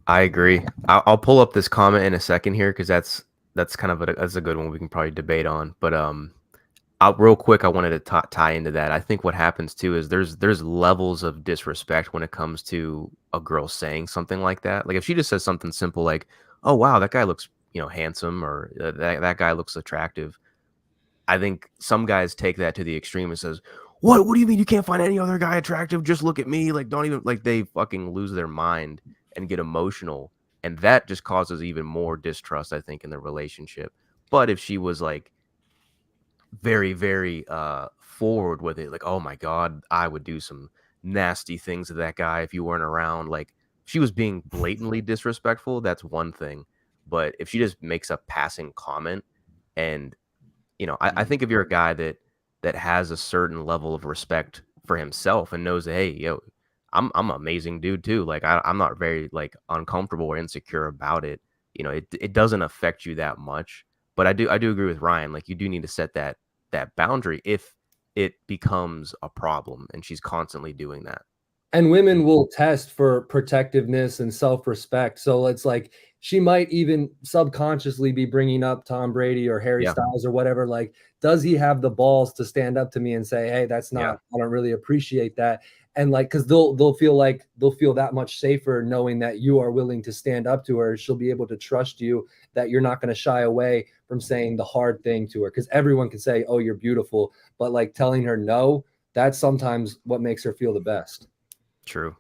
I agree. I'll pull up this comment in a second here, because that's kind of that's a good one we can probably debate on. But real quick, I wanted to tie into that. I think what happens too is there's levels of disrespect when it comes to a girl saying something like that. Like, if she just says something simple like, "Oh wow, that guy looks handsome," or that guy looks attractive, I think some guys take that to the extreme and says, What do you mean you can't find any other guy attractive? Just look at me." Like, don't even, like, they fucking lose their mind and get emotional, and that just causes even more distrust, I think, in the relationship. But if she was like very, very forward with it, like, "Oh my god, I would do some nasty things to that guy if you weren't around," like, she was being blatantly disrespectful, that's one thing. But if she just makes a passing comment, and I think if you're a guy that has a certain level of respect for himself and knows that, hey, yo, I'm an amazing dude too. Like I'm not very like uncomfortable or insecure about it. It doesn't affect you that much. But I do agree with Ryan. Like you do need to set that boundary if it becomes a problem and she's constantly doing that. And women will test for protectiveness and self-respect. So it's like she might even subconsciously be bringing up Tom Brady or Harry Styles or whatever. Like, does he have the balls to stand up to me and say, hey, that's not, I don't really appreciate that. And like, because they'll feel that much safer knowing that you are willing to stand up to her. She'll be able to trust you, that you're not going to shy away from saying the hard thing to her. Because everyone can say, oh, you're beautiful, but like telling her no, that's sometimes what makes her feel the best. True.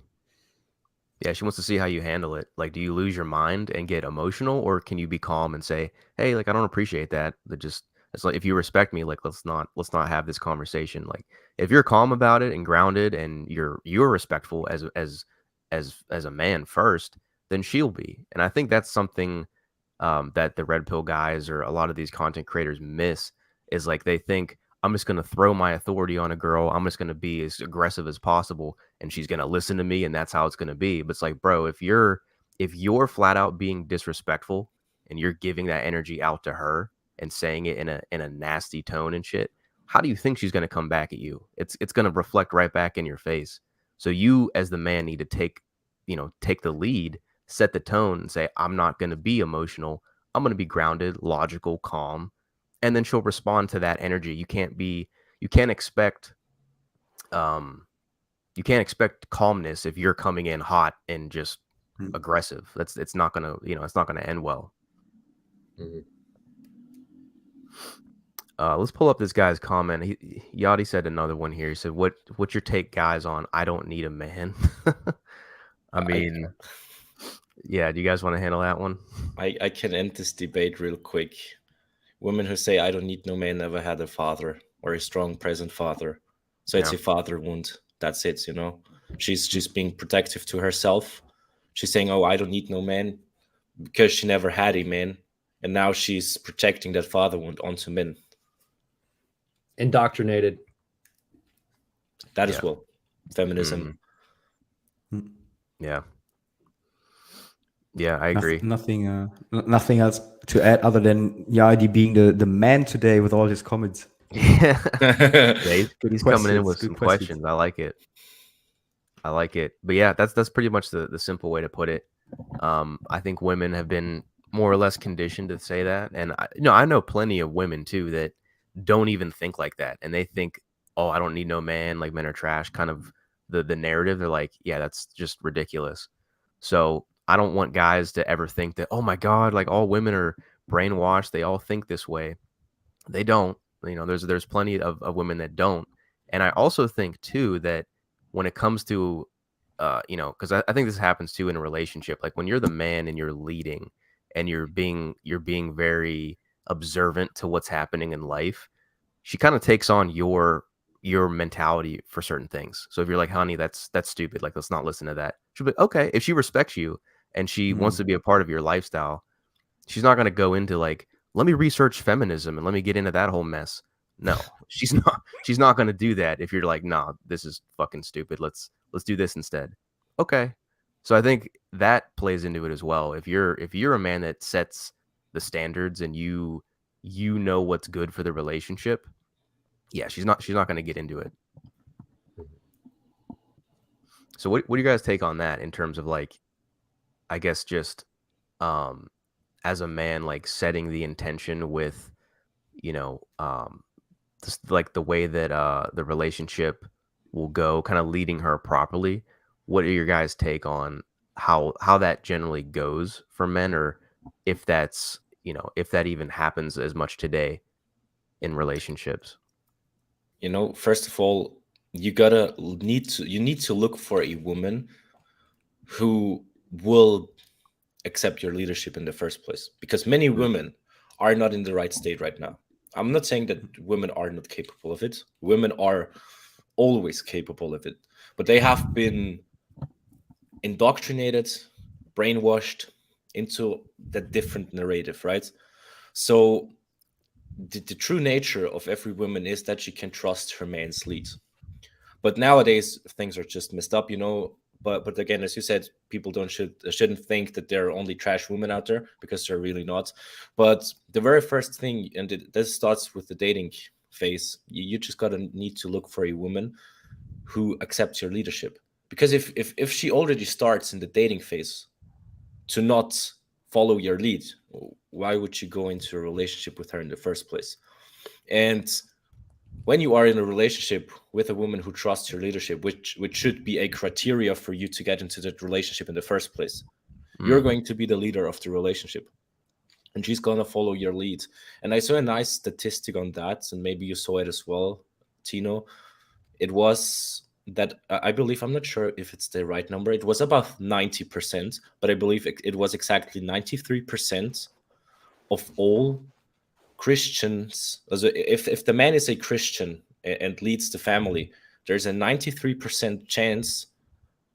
Yeah, she wants to see how you handle it. Like, do you lose your mind and get emotional, or can you be calm and say, "Hey, like I don't appreciate that." It's like if you respect me, like let's not have this conversation. Like if you're calm about it and grounded and you're respectful as a man first, then she'll be. And I think that's something that the red pill guys or a lot of these content creators miss, is like they think, I'm just going to throw my authority on a girl. I'm just going to be as aggressive as possible and she's going to listen to me and that's how it's going to be. But it's like, bro, if you're flat out being disrespectful and you're giving that energy out to her and saying it in a nasty tone and shit, how do you think she's going to come back at you? It's going to reflect right back in your face. So you as the man need to take the lead, set the tone and say, I'm not going to be emotional. I'm going to be grounded, logical, calm. And then she'll respond to that energy. You can't expect calmness if you're coming in hot and just aggressive. It's not gonna end well. Mm-hmm. Let's pull up this guy's comment. Yachty said another one here. He said, what's your take, guys, on I don't need a man? I mean, yeah, do you guys want to handle that one? I can end this debate real quick. Women who say I don't need no man never had a father or a strong present father. So it's a father wound. That's it, She's being protective to herself. She's saying, oh, I don't need no man because she never had a man. And now she's projecting that father wound onto men. Indoctrinated. That is well feminism. Mm-hmm. Yeah. Yeah, I agree. Nothing else to add other than Yadi being the man today with all his comments. Yeah, he's coming in with some questions. I like it. But yeah, that's pretty much the simple way to put it. I think women have been more or less conditioned to say that, and I know plenty of women too that don't even think like that, and they think, oh, I don't need no man, like men are trash, kind of the narrative. They're like, yeah, that's just ridiculous. So I don't want guys to ever think that, oh my God, like all women are brainwashed. They all think this way. They don't. There's plenty of women that don't. And I also think too that when it comes to, because I think this happens too in a relationship. Like when you're the man and you're leading and you're being very observant to what's happening in life, she kind of takes on your mentality for certain things. So if you're like, honey, that's stupid, like let's not listen to that, she'll be okay. If she respects you and she wants to be a part of your lifestyle, she's not going to go into like, let me research feminism and let me get into that whole mess. No, she's not going to do that. If you're like, nah, this is fucking stupid, let's do this instead. Okay. So I think that plays into it as well. If you're a man that sets the standards and you know what's good for the relationship, yeah, she's not going to get into it. So what do you guys take on that in terms of like, I guess just as a man, like setting the intention with, just like the way that the relationship will go, kind of leading her properly. What are your guys' take on how that generally goes for men, or if that's, if that even happens as much today in relationships? First of all, you need to look for a woman who will accept your leadership in the first place, because many women are not in the right state right now. I'm not saying that women are not capable of it. Women are always capable of it, but they have been indoctrinated, brainwashed into that different narrative, right? So the true nature of every woman is that she can trust her man's lead. But nowadays things are just messed up, but again, as you said, people shouldn't think that there are only trash women out there, because they're really not. But the very first thing, and this starts with the dating phase, you just gotta need to look for a woman who accepts your leadership. Because if she already starts in the dating phase to not follow your lead, why would you go into a relationship with her in the first place? And when you are in a relationship with a woman who trusts your leadership, which should be a criteria for you to get into that relationship in the first place, you're going to be the leader of the relationship, and she's going to follow your lead. And I saw a nice statistic on that, and maybe you saw it as well, Tino. It was that I believe, I'm not sure if it's the right number, it was about 90%, but I believe it was exactly 93% of all Christians. Also, if the man is a Christian and leads the family, there's a 93% chance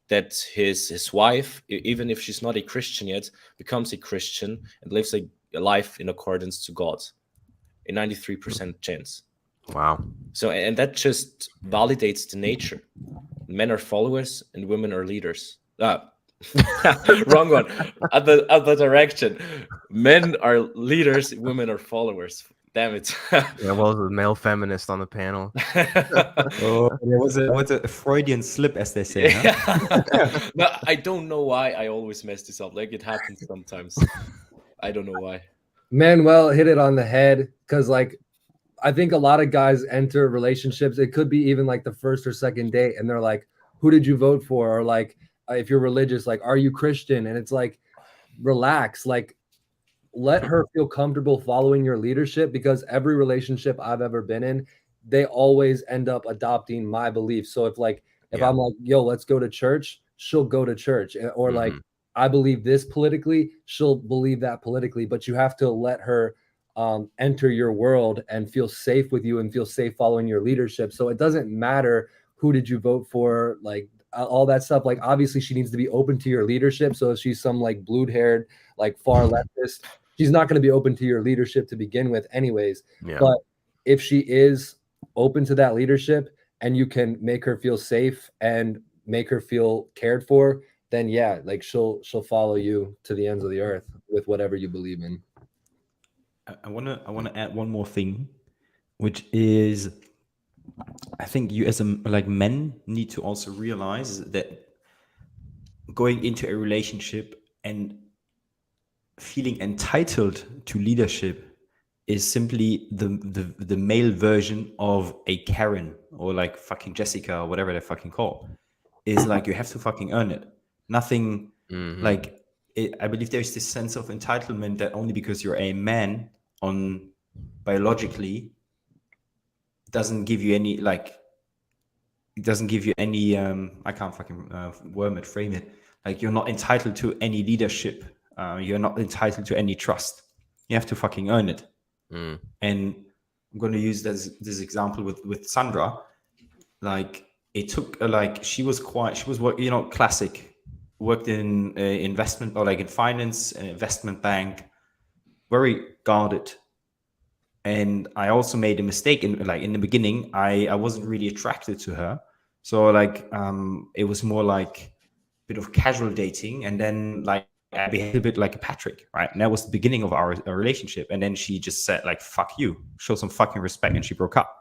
that his wife, even if she's not a Christian yet, becomes a Christian and lives a life in accordance to God. A 93% chance. Wow. So, and that just validates the nature. Men are followers and women are leaders. Wrong one. Other direction. Men are leaders, women are followers. Damn it. Yeah, well, the male feminist on the panel. Oh, there was a Freudian slip, as they say. Huh? No, I don't know why I always mess this up. Like, it happens sometimes. I don't know why. Manuel hit it on the head, because like I think a lot of guys enter relationships. It could be even like the first or second date, and they're like, "Who did you vote for?" Or like, if you're religious, like, "Are you Christian?" And it's like, relax, like, let her feel comfortable following your leadership, because every relationship I've ever been in, they always end up adopting my beliefs. So if I'm like, "Yo, let's go to church," she'll go to church. Or like, I believe this politically, she'll believe that politically. But you have to let her enter your world and feel safe with you and feel safe following your leadership. So it doesn't matter who did you vote for, like all that stuff. Like, obviously she needs to be open to your leadership. So if she's some like blue-haired, like far leftist, she's not going to be open to your leadership to begin with anyways. Yeah. But if she is open to that leadership and you can make her feel safe and make her feel cared for, then yeah, like she'll follow you to the ends of the earth with whatever you believe in. I wanna add one more thing, which is, I think you as men need to also realize that going into a relationship and feeling entitled to leadership is simply the male version of a Karen, or like fucking Jessica, or whatever they fucking call. Is like, you have to fucking earn it. Nothing like it, I believe there's this sense of entitlement that only because you're a man on biologically doesn't give you any I can't fucking frame it. Like, you're not entitled to any leadership. You're not entitled to any trust. You have to fucking earn it. And I'm going to use this example with Sandra. Like, it took she was classic, worked in investment, or like in finance, an investment bank, very guarded. And I also made a mistake in the beginning. I wasn't really attracted to her. So it was more like a bit of casual dating. And then I behaved a bit like a Patrick, right? And that was the beginning of our relationship. And then she just said like, "Fuck you," show some fucking respect. And she broke up,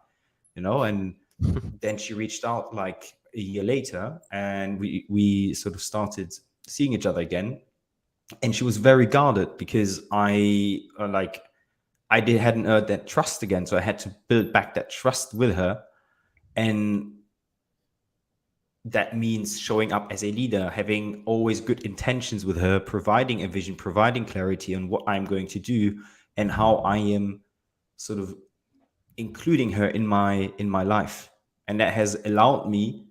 and then she reached out like a year later, and we sort of started seeing each other again. And she was very guarded, because I hadn't earned that trust again. So I had to build back that trust with her. And that means showing up as a leader, having always good intentions with her, providing a vision, providing clarity on what I'm going to do and how I am sort of including her in my life. And that has allowed me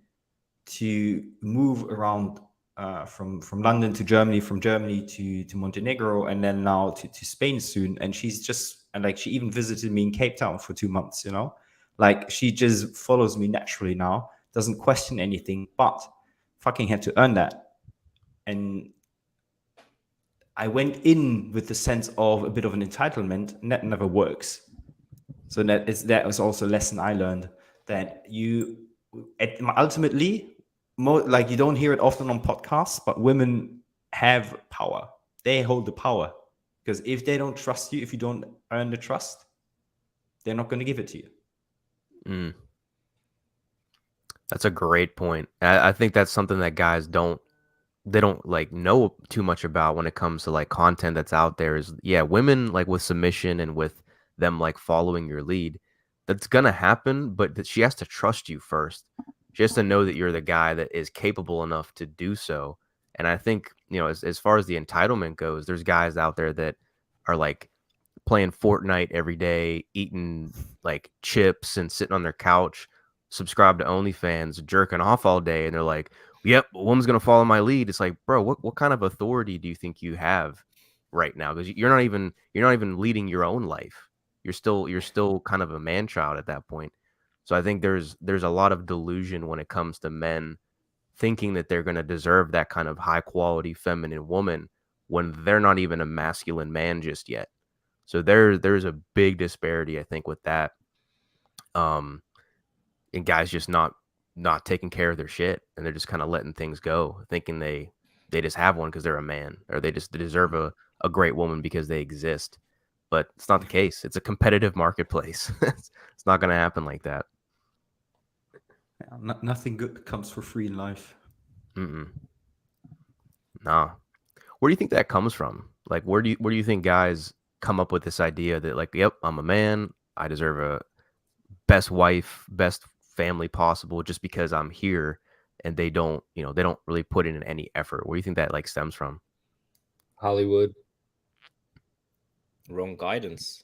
to move around from London to Germany, from Germany to Montenegro, and then now to Spain soon. And she's just, and she even visited me in Cape Town for 2 months, like she just follows me naturally now, doesn't question anything, but fucking had to earn that. And I went in with the sense of a bit of an entitlement, and that never works. So that was also a lesson I learned, that ultimately, like, you don't hear it often on podcasts, but women have power. They hold the power, because if they don't trust you, if you don't earn the trust, they're not going to give it to you. That's a great point. I think that's something that guys don't like know too much about when it comes to like content that's out there. Is, yeah, women, like with submission and with them like following your lead, that's gonna happen, but that she has to trust you first. She has to know that you're the guy that is capable enough to do so. And I think, as far as the entitlement goes, there's guys out there that are like playing Fortnite every day, eating like chips and sitting on their couch, subscribe to OnlyFans, jerking off all day, and they're like, "Yep, a woman's gonna follow my lead." It's like, bro, what kind of authority do you think you have right now? Because you're not even leading your own life. You're still kind of a man child at that point. So I think there's a lot of delusion when it comes to men thinking that they're going to deserve that kind of high quality feminine woman when they're not even a masculine man just yet. So there's a big disparity, I think, with that. And guys just not taking care of their shit, and they're just kind of letting things go, thinking they just have one because they're a man, or they deserve a great woman because they exist. But it's not the case. It's a competitive marketplace. It's not going to happen like that. Yeah, nothing good comes for free in life. Nah. Where do you think that comes from? Like, where do you think guys come up with this idea that, like, yep, I'm a man, I deserve a best wife, best family possible just because I'm here, and they don't really put in any effort? Where do you think that like stems from? Hollywood. Wrong guidance,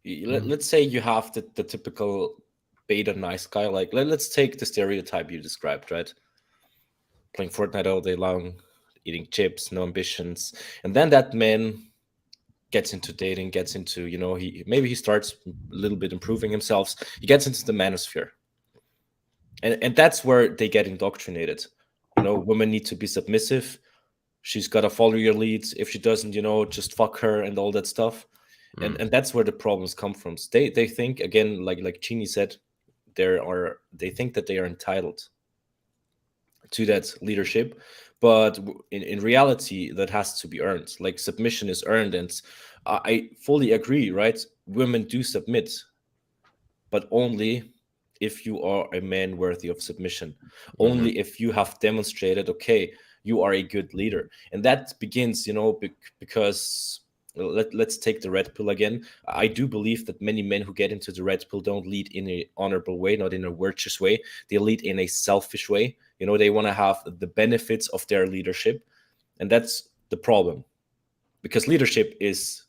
Let's say you have the typical beta nice guy. Like, let's take the stereotype you described, right? Playing Fortnite all day long, eating chips, no ambitions. And then that man gets into dating, gets into, he starts a little bit improving himself. He gets into the manosphere. And that's where they get indoctrinated. Women need to be submissive. She's got to follow your leads. If she doesn't, just fuck her and all that stuff. And that's where the problems come from. They think, again, like Chini said, they think that they are entitled to that leadership, but in reality, that has to be earned. Like, submission is earned, and I fully agree, right? Women do submit, but only if you are a man worthy of submission. Only if you have demonstrated, okay, you are a good leader. And that begins, because let's take the red pill again. I do believe that many men who get into the red pill don't lead in an honorable way, not in a virtuous way. They lead in a selfish way. They want to have the benefits of their leadership. And that's the problem, because leadership is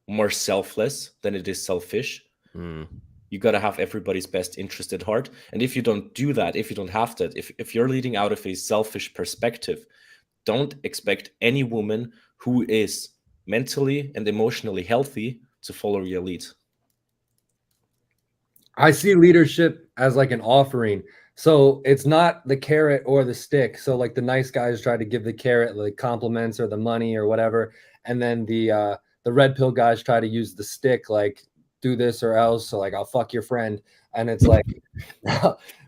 more selfless than it is selfish. You got to have everybody's best interest at heart. And if you don't do that, if you don't have that, if you're leading out of a selfish perspective, don't expect any woman who is mentally and emotionally healthy to follow your lead. I see leadership as like an offering. So it's not the carrot or the stick. So like the nice guys try to give the carrot, like compliments or the money or whatever. And then the red pill guys try to use the stick, like, do this or else. So like, I'll fuck your friend. And it's like,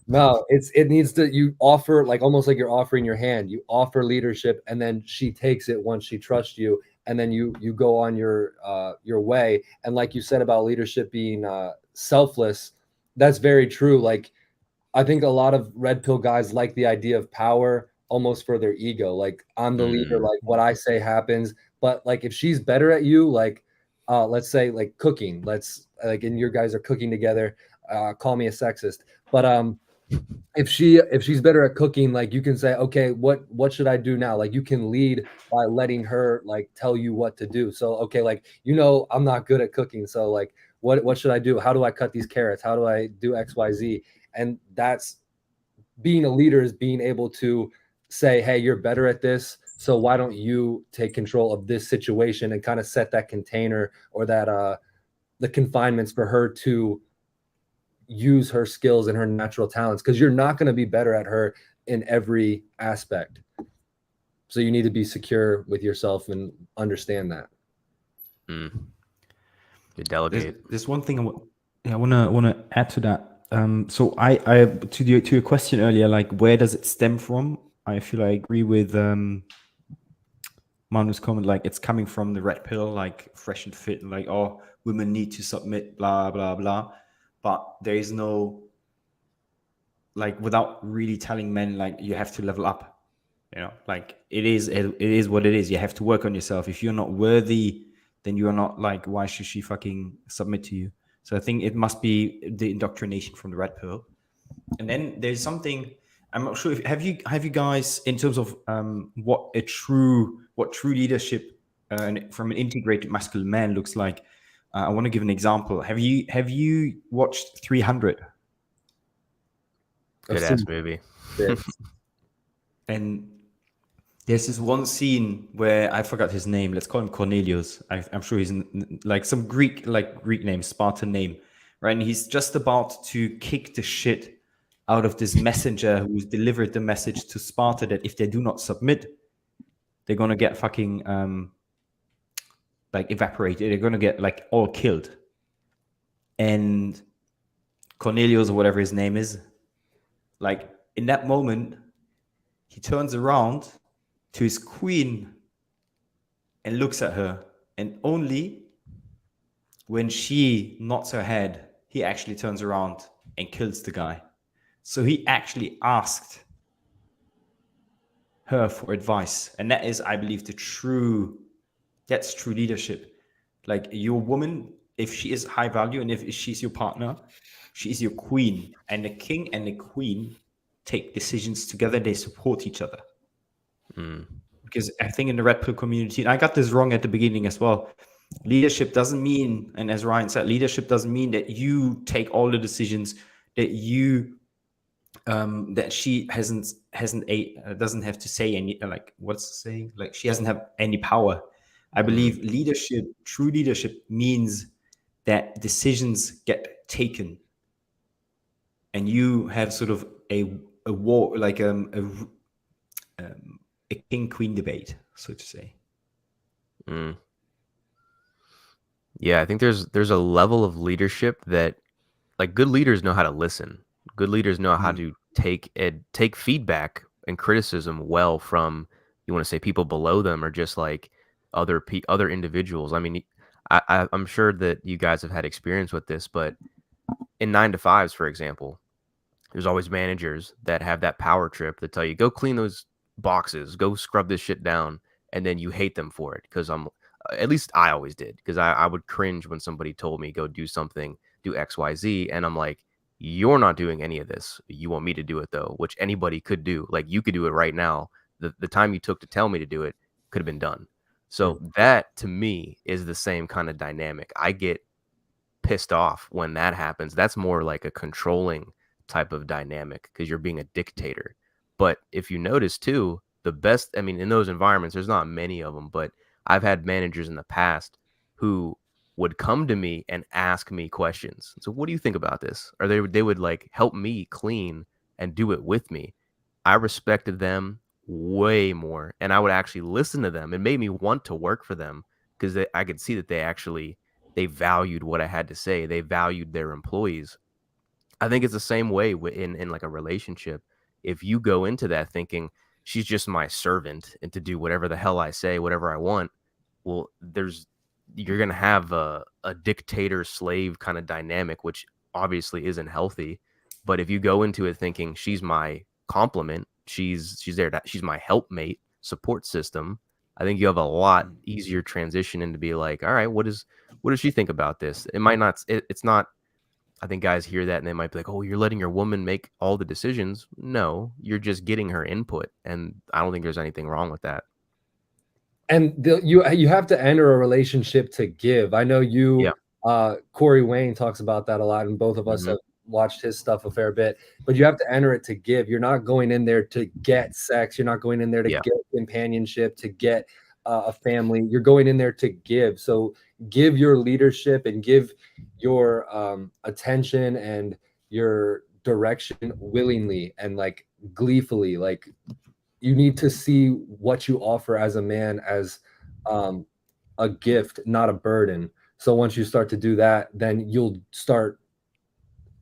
no, it needs to, you offer, like, almost like you're offering your hand. You offer leadership, and then she takes it once she trusts you. And then you go on your way. And like you said about leadership being selfless, that's very true. Like, I think a lot of red pill guys like the idea of power almost for their ego. Like, I'm the leader, like what I say happens. But like, if she's better at you, like, let's say like cooking, and your guys are cooking together, call me a sexist. But if she's better at cooking, like, you can say, okay, what should I do now? Like, you can lead by letting her like tell you what to do. So, okay, like, I'm not good at cooking. So like, what should I do? How do I cut these carrots? How do I do XYZ? And that's being a leader, is being able to say, hey, you're better at this, so why don't you take control of this situation, and kind of set that container, or that the confinements for her to use her skills and her natural talents, because you're not going to be better at her in every aspect. So you need to be secure with yourself and understand that. You delegate. There's one thing I wanna add to that. So I to your question earlier, like where does it stem from? I feel I agree with Manu's comment, like it's coming from the red pill, like fresh and fit, like, oh, women need to submit, blah blah blah. But there is no, like, without really telling men, like, you have to level up, you know, like it is what it is. You have to work on yourself. If you're not worthy, then you're not, like, why should she fucking submit to you? So I think it must be the indoctrination from the red pill. And then there's something, I'm not sure if have you guys, in terms of what true leadership from an integrated masculine man looks like. I want to give an example. Have you watched 300? Good ass movie. And there's this one scene where I forgot his name. Let's call him Cornelius. I'm sure he's like some Greek name, Spartan name, right? And he's just about to kick the shit out of this messenger who's delivered the message to Sparta that if they do not submit, they're gonna get fucking like evaporated. They're gonna get like all killed. And Cornelius, or whatever his name is, like in that moment, he turns around to his queen and looks at her, and only when she nods her head, he actually turns around and kills the guy. So he actually asked her for advice, and that is, I believe, that's true leadership. Like, your woman, if she is high value and if she's your partner, she is your queen, and the king and the queen take decisions together. They support each other. Because I think in the red pill community, and I got this wrong at the beginning as well, leadership doesn't mean, and as Ryan said, leadership doesn't mean that you take all the decisions, that you that she doesn't have to say any, like, what's the saying, like she doesn't have any power. I believe true leadership means that decisions get taken and you have sort of a war, like a king queen debate, so to say. Yeah, I think there's a level of leadership that, like, good leaders know how to listen. Good leaders know how to take feedback and criticism well from, you want to say, people below them, or just like other individuals. I mean, I'm sure that you guys have had experience with this, but in 9-to-5s, for example, there's always managers that have that power trip that tell you, go clean those boxes, go scrub this shit down, and then you hate them for it. Because at least I always did, because I would cringe when somebody told me go do something, do XYZ, and I'm like, you're not doing any of this. You want me to do it though, which anybody could do. Like, you could do it right now. The time you took to tell me to do it could have been done. So that, to me, is the same kind of dynamic. I get pissed off when that happens. That's more like a controlling type of dynamic, because you're being a dictator. But if you notice too, the best, I mean, in those environments, there's not many of them, but I've had managers in the past who would come to me and ask me questions. So what do you think about this? Or they would like help me clean and do it with me. I respected them way more, and I would actually listen to them. It made me want to work for them, because I could see that they valued what I had to say. They valued their employees. I think it's the same way in like a relationship. If you go into that thinking she's just my servant and to do whatever the hell I say, whatever I want, well, you're going to have a dictator slave kind of dynamic, which obviously isn't healthy. But if you go into it thinking she's my complement, she's there, she's my helpmate, support system, I think you have a lot easier transition into be like, all right, what does she think about this? It might not, it's not, I think guys hear that and they might be like, oh, you're letting your woman make all the decisions. No, you're just getting her input. And I don't think there's anything wrong with that. And you have to enter a relationship to give. I know Corey Wayne talks about that a lot, and both of us have watched his stuff a fair bit. But you have to enter it to give. You're not going in there to get sex. You're not going in there to get companionship, to get a family. You're going in there to give. So give your leadership and give your attention and your direction willingly and like gleefully. Like, you need to see what you offer as a man as a gift, not a burden. So once you start to do that, then you'll start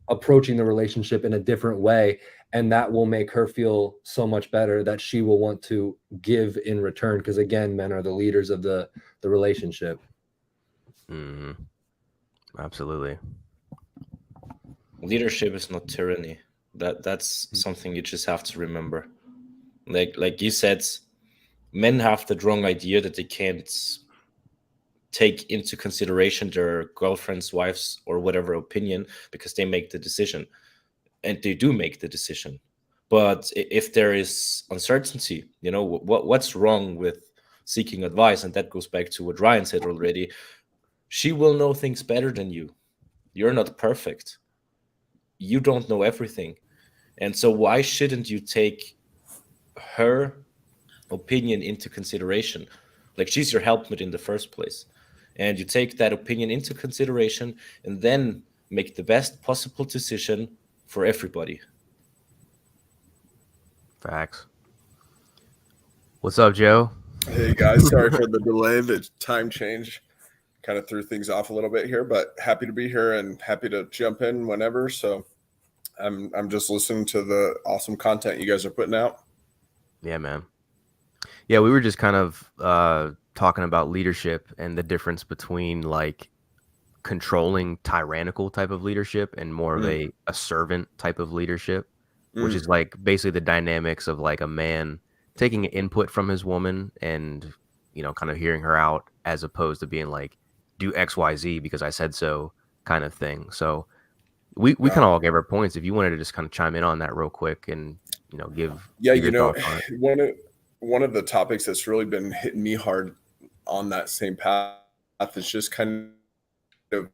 approaching the relationship in a different way, and that will make her feel so much better that she will want to give in return, because again, men are the leaders of the relationship. Absolutely. Leadership is not tyranny. That's something you just have to remember. Like you said, men have the wrong idea that they can't take into consideration their girlfriend's, wife's, or whatever opinion, because they make the decision, and they do make the decision. But if there is uncertainty, you know, what's wrong with seeking advice? And that goes back to what Ryan said already. She will know things better than you. You're not perfect. You don't know everything. And so why shouldn't you take her opinion into consideration? Like, she's your helpmate in the first place. And you take that opinion into consideration and then make the best possible decision for everybody. Facts. What's up, Joe? Hey guys, sorry for the delay. The time change kind of threw things off a little bit here, but happy to be here and happy to jump in whenever. So I'm just listening to the awesome content you guys are putting out. Yeah, man. Yeah, we were just kind of talking about leadership and the difference between like controlling tyrannical type of leadership and more of a servant type of leadership, which is like basically the dynamics of like a man taking input from his woman and, you know, kind of hearing her out, as opposed to being like, do XYZ because I said so kind of thing. So we kind of all gave our points. If you wanted to just kind of chime in on that real quick and, you know, give you know, one of the topics that's really been hitting me hard on that same path is just kind of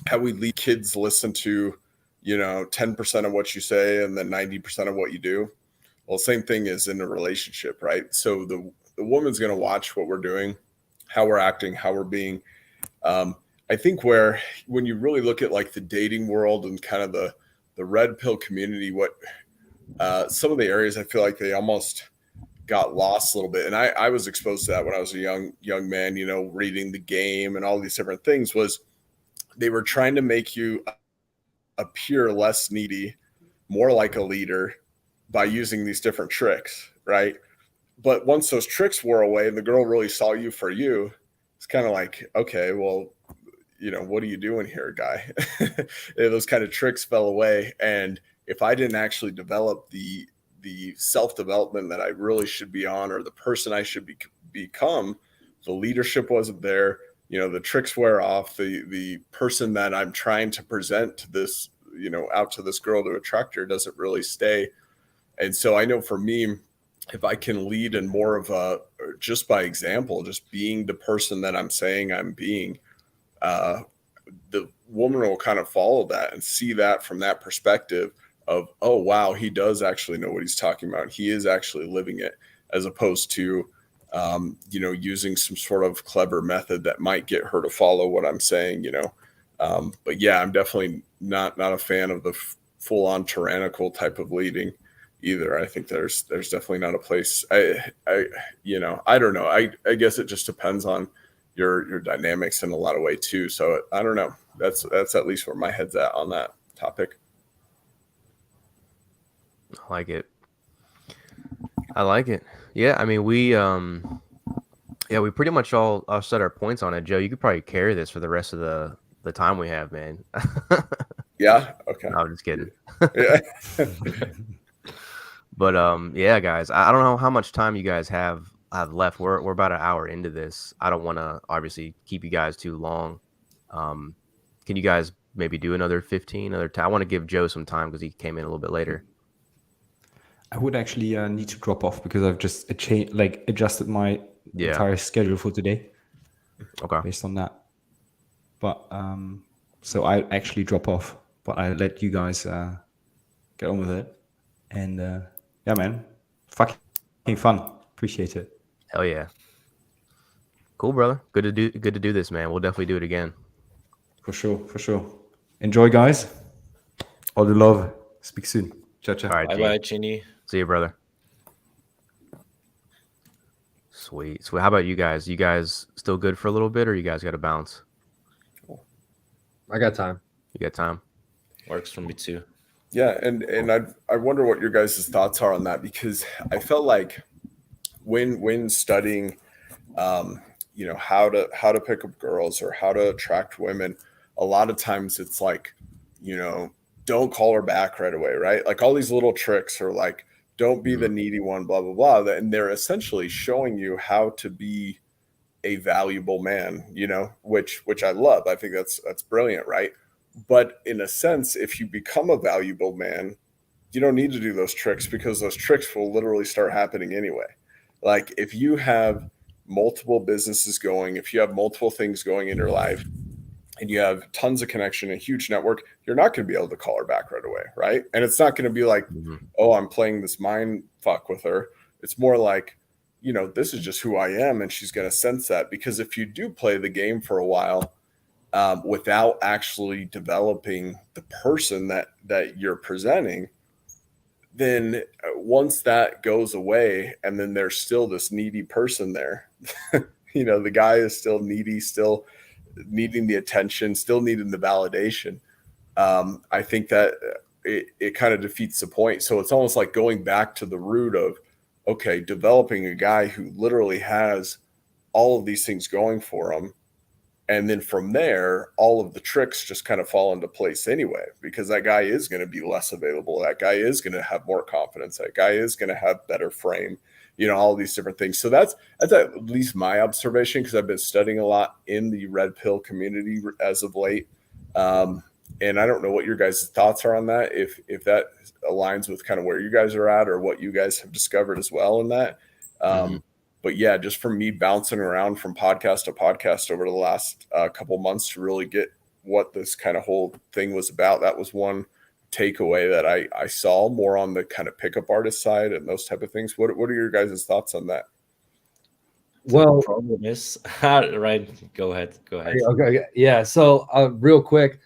how we lead kids listen to, you know, 10% of what you say and then 90% of what you do. Well, same thing is in a relationship, right? So the woman's going to watch what we're doing, how we're acting, how we're being. I think when you really look at like the dating world and kind of the red pill community, what some of the areas I feel like they almost got lost a little bit. And I was exposed to that when I was a young man, you know, reading the game and all these different things, was they were trying to make you appear less needy, more like a leader by using these different tricks, right? But once those tricks wore away and the girl really saw you for you, it's kind of like, okay, well, you know, what are you doing here, guy? Those kind of tricks fell away. And if I didn't actually develop the self-development that I really should be on, or the person I should become, the leadership wasn't there. You know, the tricks wear off. The person that I'm trying to present to this, you know, out to this girl to attract her doesn't really stay. And so I know for me, if I can lead in more of a, just by example, just being the person that I'm saying I'm being, the woman will kind of follow that and see that from that perspective of, oh, wow, he does actually know what he's talking about. He is actually living it, as opposed to, you know, using some sort of clever method that might get her to follow what I'm saying, you know. But yeah, I'm definitely not a fan of the full on tyrannical type of leading either. I think there's definitely not a place. You know, I don't know. I guess it just depends on your dynamics in a lot of way too. So I don't know. That's at least where my head's at on that topic. I like it. I like it. Yeah, I mean, we pretty much all set our points on it. Joe, you could probably carry this for the rest of the time we have, man. Yeah. Okay. No, I'm just kidding. Yeah. But yeah, guys, I don't know how much time you guys have left. We're about an hour into this. I don't want to obviously keep you guys too long. Can you guys maybe do another 15? I want to give Joe some time because he came in a little bit later. I would actually need to drop off because I've just adjusted my entire schedule for today. Okay. Based on that. But so I actually drop off, but I let you guys get on with it. And yeah, man, fucking fun. Appreciate it. Hell yeah. Cool, brother. Good to do this, man. We'll definitely do it again. For sure. Enjoy, guys. All the love. Speak soon. Ciao, ciao. All right, Bye, Ginny. See you, brother. Sweet. So how about you guys? You guys still good for a little bit, or you guys got to bounce? I got time. You got time? Works for me too. Yeah, and I wonder what your guys' thoughts are on that, because I felt like when studying, you know, how to pick up girls or how to attract women, a lot of times it's like, you know, don't call her back right away, right? Like all these little tricks are like, don't be the needy one, blah blah blah, and they're essentially showing you how to be a valuable man, you know, which I love. I think that's brilliant, right? But in a sense, if you become a valuable man, you don't need to do those tricks, because those tricks will literally start happening anyway. Like if you have multiple businesses going, if you have multiple things going in your life, and you have tons of connection, a huge network, you're not going to be able to call her back right away, right? And it's not going to be like, oh, I'm playing this mind fuck with her. It's more like, you know, this is just who I am, and she's going to sense that. Because if you do play the game for a while, without actually developing the person that you're presenting, then once that goes away, and then there's still this needy person there, you know, the guy is still needy, still needing the attention, still needing the validation. I think that it kind of defeats the point. So it's almost like going back to the root of, okay, developing a guy who literally has all of these things going for him. And then from there, all of the tricks just kind of fall into place anyway, because that guy is going to be less available. That guy is going to have more confidence. That guy is going to have better frame, you know, all these different things. So that's at least my observation, because I've been studying a lot in the red pill community as of late. And I don't know what your guys' thoughts are on that, if that aligns with kind of where you guys are at, or what you guys have discovered as well in that. But yeah, just from me bouncing around from podcast to podcast over the last couple months to really get what this kind of whole thing was about, that was one takeaway that I saw more on the kind of pickup artist side and those type of things. What are your guys' thoughts on that? Well, The problem is, right? Go ahead. Okay. Yeah. So real quick,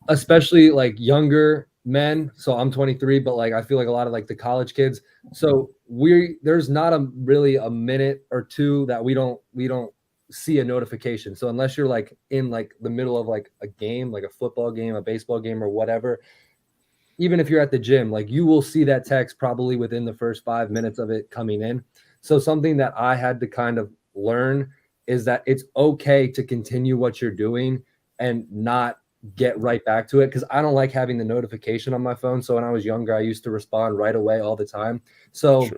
especially like younger men. So I'm 23, but like I feel like a lot of like the college kids. So there's not really a minute or two that we don't see a notification. So unless you're like in like the middle of like a game, like a football game, a baseball game, or whatever, even if you're at the gym, like you will see that text probably within the first 5 minutes of it coming in. So something that I had to kind of learn is that it's okay to continue what you're doing and not get right back to it, because I don't like having the notification on my phone. So when I was younger, I used to respond right away all the time. So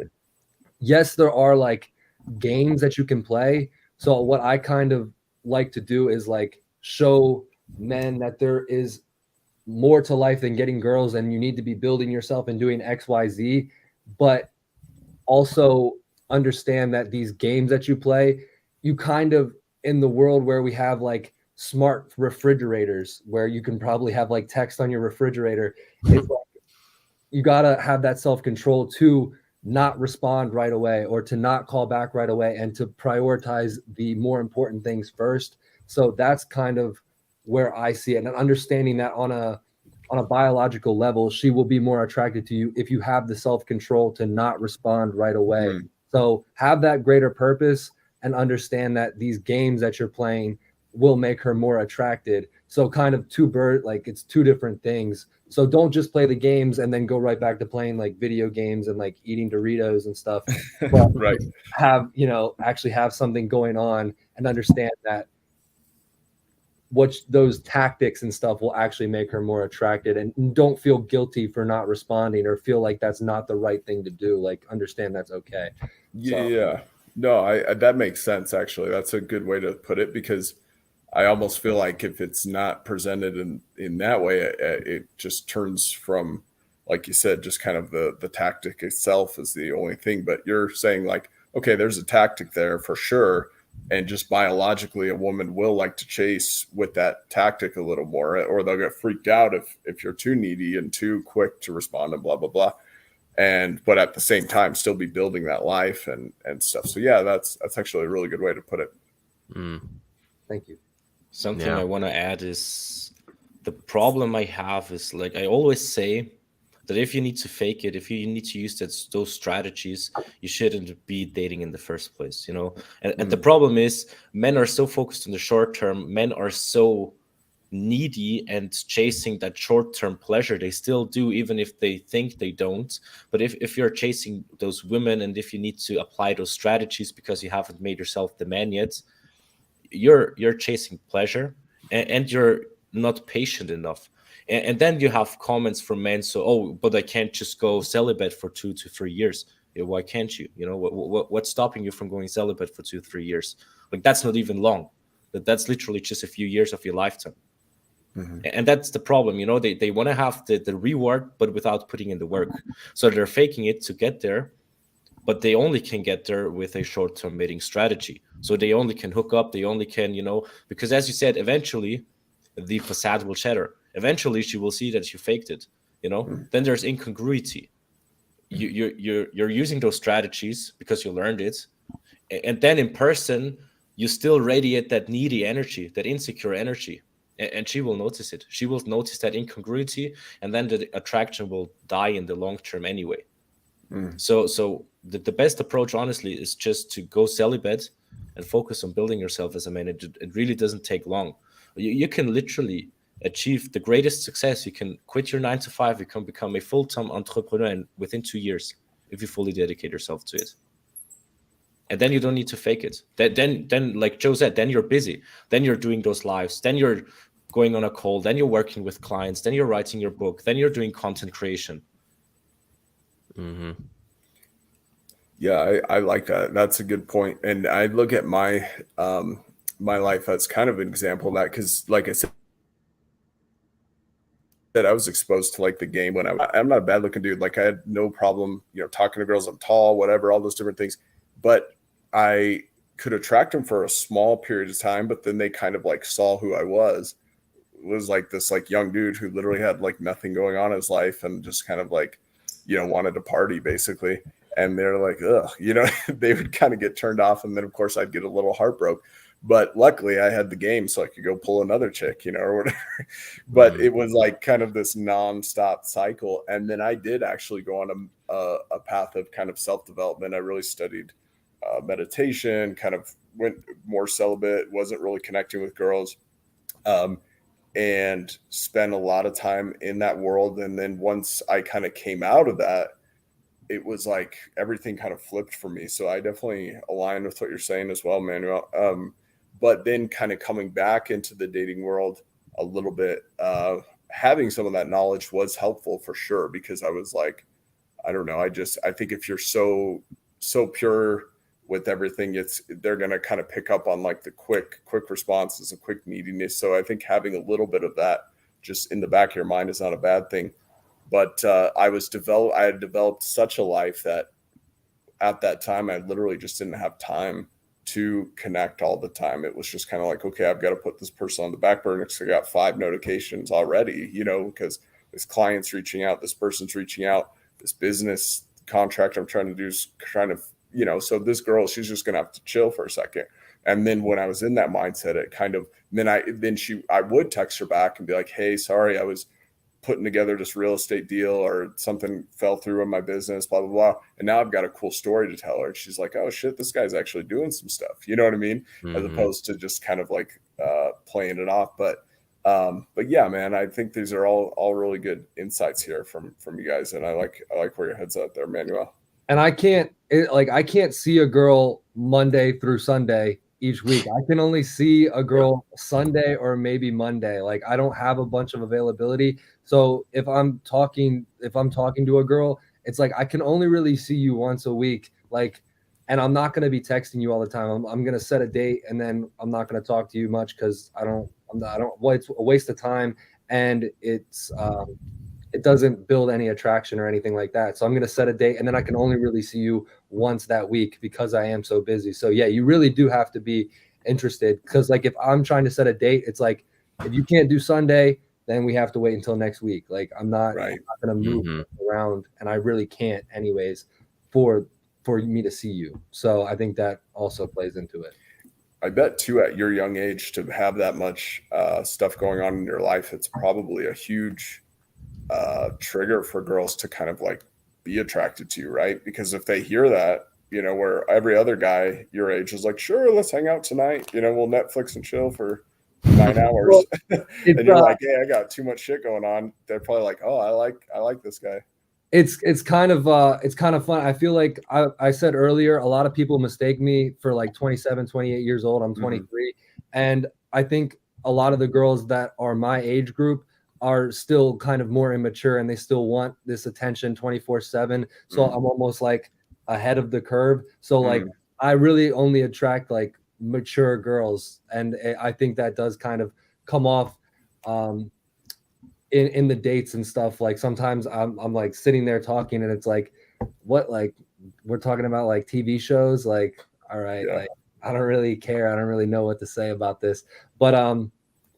yes, there are like games that you can play. So what I kind of like to do is like show men that there is more to life than getting girls, and you need to be building yourself and doing XYZ, but also understand that these games that you play, you kind of, in the world where we have like smart refrigerators where you can probably have like text on your refrigerator, it's like you got to have that self-control to not respond right away, or to not call back right away, and to prioritize the more important things first. So that's kind of where I see it, and understanding that on a biological level, she will be more attracted to you if you have the self-control to not respond right away. So have that greater purpose and understand that these games that you're playing will make her more attracted. So kind of it's two different things. So don't just play the games and then go right back to playing like video games and like eating Doritos and stuff. But Right. actually have something going on, and understand that those tactics and stuff will actually make her more attracted, and don't feel guilty for not responding or feel like that's not the right thing to do. Like understand that's okay. Yeah. No, that makes sense. Actually, that's a good way to put it, because I almost feel like if it's not presented in that way, it just turns from, like you said, just kind of the tactic itself is the only thing. But you're saying like, okay, there's a tactic there for sure. And just biologically, a woman will like to chase with that tactic a little more, or they'll get freaked out if you're too needy and too quick to respond and blah, blah, blah. But at the same time, still be building that life and stuff. So yeah, that's actually a really good way to put it. Thank you. Something I want to add is the problem I have is, like I always say, that if you need to fake it, if you need to use those strategies, you shouldn't be dating in the first place, you know. And the problem is, men are so focused on the short term. Men are so needy and chasing that short-term pleasure. They still do, even if they think they don't. But if you're chasing those women, and if you need to apply those strategies because you haven't made yourself the man yet, you're chasing pleasure, and you're not patient enough. And then you have comments from men, so, oh, but I can't just go celibate for 2 to 3 years. Yeah, why can't you? You know, what's stopping you from going celibate for 2 to 3 years? Like, that's not even long. That's literally just a few years of your lifetime. And that's the problem, you know. They want to have the reward, but without putting in the work. So they're faking it to get there, but they only can get there with a short-term mating strategy. So they only can hook up, they only can, you know, because as you said, eventually the facade will shatter. Eventually she will see that you faked it, you know. Then there's incongruity. You're using those strategies because you learned it, and then in person you still radiate that needy energy, that insecure energy. And she will notice it. She will notice that incongruity, and then the attraction will die in the long term anyway. So the best approach, honestly, is just to go celibate and focus on building yourself as a man. It really doesn't take long. You can literally achieve the greatest success. You can quit your 9 to 5. You can become a full-time entrepreneur within 2 years if you fully dedicate yourself to it. And then you don't need to fake it. Then, like Joe said, then you're busy. Then you're doing those lives. Then you're going on a call. Then you're working with clients. Then you're writing your book. Then you're doing content creation. Yeah, I like that. That's a good point. And I look at my my life as kind of an example of that, because, like I said, I was exposed to like the game when I'm not a bad looking dude. Like, I had no problem, you know, talking to girls. I'm tall, whatever, all those different things. But I could attract them for a small period of time, but then they kind of like saw who I was like this like young dude who literally had like nothing going on in his life and just kind of like, you know, wanted to party basically. And they're like, ugh, you know, they would kind of get turned off. And then of course I'd get a little heartbroken. But luckily I had the game, so I could go pull another chick, you know, or whatever. But it was like kind of this nonstop cycle. And then I did actually go on a path of kind of self-development. I really studied meditation, kind of went more celibate, wasn't really connecting with girls, and spent a lot of time in that world. And then once I kind of came out of that, it was like everything kind of flipped for me. So I definitely align with what you're saying as well, Manuel. But then kind of coming back into the dating world a little bit, having some of that knowledge was helpful for sure, because I was like, I don't know. I think if you're so pure with everything, they're going to kind of pick up on like the quick responses and quick neediness. So I think having a little bit of that just in the back of your mind is not a bad thing. But I had developed such a life that at that time, I literally just didn't have time to connect all the time. It was just kind of like, okay, I've got to put this person on the back burner because I got 5 notifications already, you know, because this client's reaching out, this person's reaching out, this business contract I'm trying to do is trying to, you know, so this girl, she's just going to have to chill for a second. And then when I was in that mindset, it kind of, I would text her back and be like, hey, sorry, I was putting together this real estate deal or something fell through in my business, blah, blah, blah. And now I've got a cool story to tell her. And she's like, oh shit, this guy's actually doing some stuff. You know what I mean? As opposed to just kind of like playing it off. But yeah, man, I think these are all really good insights here from you guys. And I like where your head's at there, Manuel. And I can't see a girl Monday through Sunday each week. I can only see a girl Sunday or maybe Monday. Like, I don't have a bunch of availability. So if I'm talking to a girl, it's like I can only really see you once a week. Like, and I'm not going to be texting you all the time. I'm going to set a date, and then I'm not going to talk to you much because it's a waste of time, and it doesn't build any attraction or anything like that. So I'm going to set a date, and then I can only really see you once that week because I am so busy. So yeah, you really do have to be interested, because like if I'm trying to set a date, it's like, if you can't do Sunday, then we have to wait until next week. Like I'm not going to move around, and I really can't anyways for me to see you. So I think that also plays into it. I bet too, at your young age, to have that much stuff going on in your life, it's probably a huge trigger for girls to kind of like be attracted to you, right? Because if they hear that, you know, where every other guy your age is like, sure, let's hang out tonight, you know, we'll Netflix and chill for 9 hours. Well, and you're like, hey, I got too much shit going on. They're probably like, oh, I like this guy. It's kind of fun. I feel like I said earlier, a lot of people mistake me for like 27, 28 years old. I'm 23. And I think a lot of the girls that are my age group are still kind of more immature and they still want this attention 24/7. So I'm almost like ahead of the curve. So like I really only attract like mature girls. And I think that does kind of come off in the dates and stuff. Like sometimes I'm like sitting there talking and it's like, what, like we're talking about like TV shows, like, all right, like I don't really care, I don't really know what to say about this, but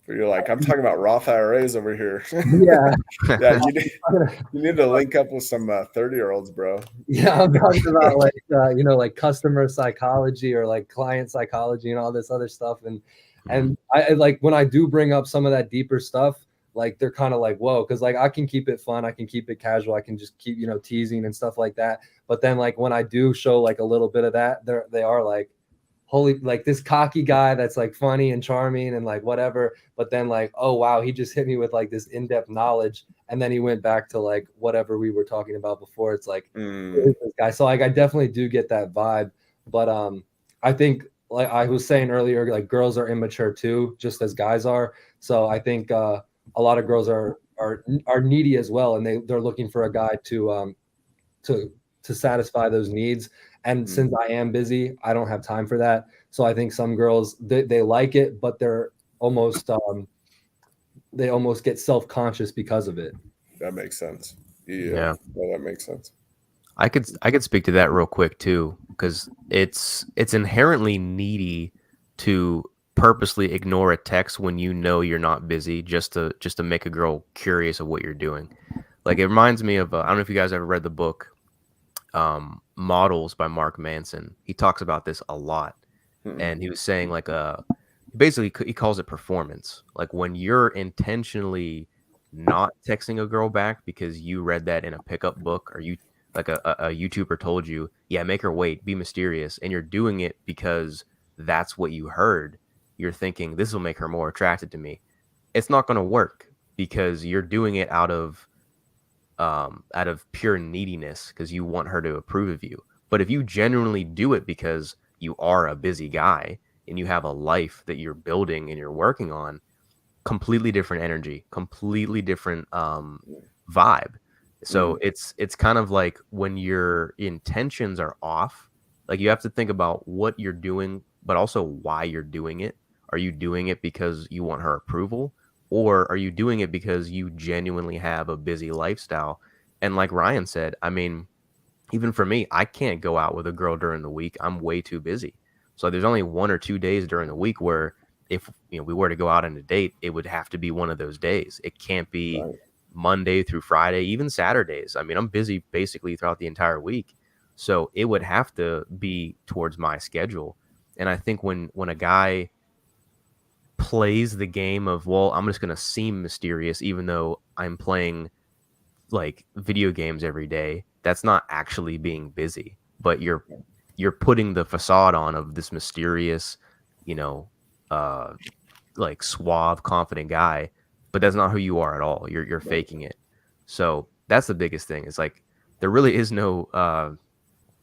you're like, I'm talking about Roth IRAs over here. Yeah. You need to link up with some 30-year-olds, bro. Yeah, I'm talking about like you know, like customer psychology or like client psychology and all this other stuff. And I like when I do bring up some of that deeper stuff, like they're kind of like, whoa, because like I can keep it fun, I can keep it casual, I can just keep, you know, teasing and stuff like that. But then like when I do show like a little bit of that, they are like, holy, like this cocky guy that's like funny and charming and like whatever. But then like, oh wow, he just hit me with like this in-depth knowledge, and then he went back to like whatever we were talking about before. It's like who is this guy? So like I definitely do get that vibe. But I think like I was saying earlier, like girls are immature too, just as guys are. So I think a lot of girls are needy as well, and they're looking for a guy to satisfy those needs. And since I am busy, I don't have time for that. So I think some girls they like it, but they're almost they almost get self-conscious because of it. That makes sense. Yeah, that makes sense. I could speak to that real quick too, because it's inherently needy to purposely ignore a text when you know you're not busy, just to make a girl curious of what you're doing. Like it reminds me of I don't know if you guys ever read the book Models by Mark Manson. He talks about this a lot, and he was saying like basically he calls it performance. Like when you're intentionally not texting a girl back because you read that in a pickup book, or you like a YouTuber told you, yeah, make her wait, be mysterious, and you're doing it because that's what you heard. You're thinking this will make her more attracted to me. It's not going to work because you're doing it out of pure neediness because you want her to approve of you. But if you genuinely do it because you are a busy guy and you have a life that you're building and you're working on, completely different energy, completely different vibe. So it's kind of like when your intentions are off, like you have to think about what you're doing, but also why you're doing it. Are you doing it because you want her approval? Or are you doing it because you genuinely have a busy lifestyle? And like Ryan said, I mean, even for me, I can't go out with a girl during the week. I'm way too busy. So there's only 1 or 2 days during the week where if we were to go out on a date, it would have to be one of those days. It can't be Monday through Friday, even Saturdays. I mean, I'm busy basically throughout the entire week. So it would have to be towards my schedule. And I think when a guy plays the game of, well, I'm just going to seem mysterious even though I'm playing like video games every day, that's not actually being busy, but you're putting the facade on of this mysterious, like suave, confident guy, but that's not who you are at all. You're faking it. So that's the biggest thing. It's like there really is no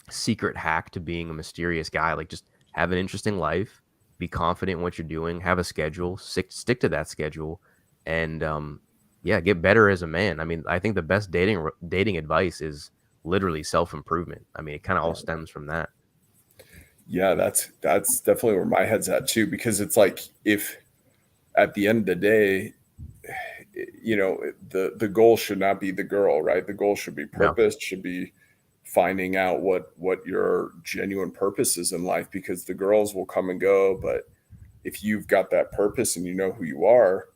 secret hack to being a mysterious guy. Like just have an interesting life, be confident in what you're doing, have a schedule, stick to that schedule, and get better as a man. I mean, I think the best dating advice is literally self-improvement. I mean, it kind of all stems from that. Yeah, that's definitely where my head's at too, because it's like if at the end of the day, the goal should not be the girl, right? The goal should be purpose, should be finding out what your genuine purpose is in life, because the girls will come and go, but if you've got that purpose and you know who you are,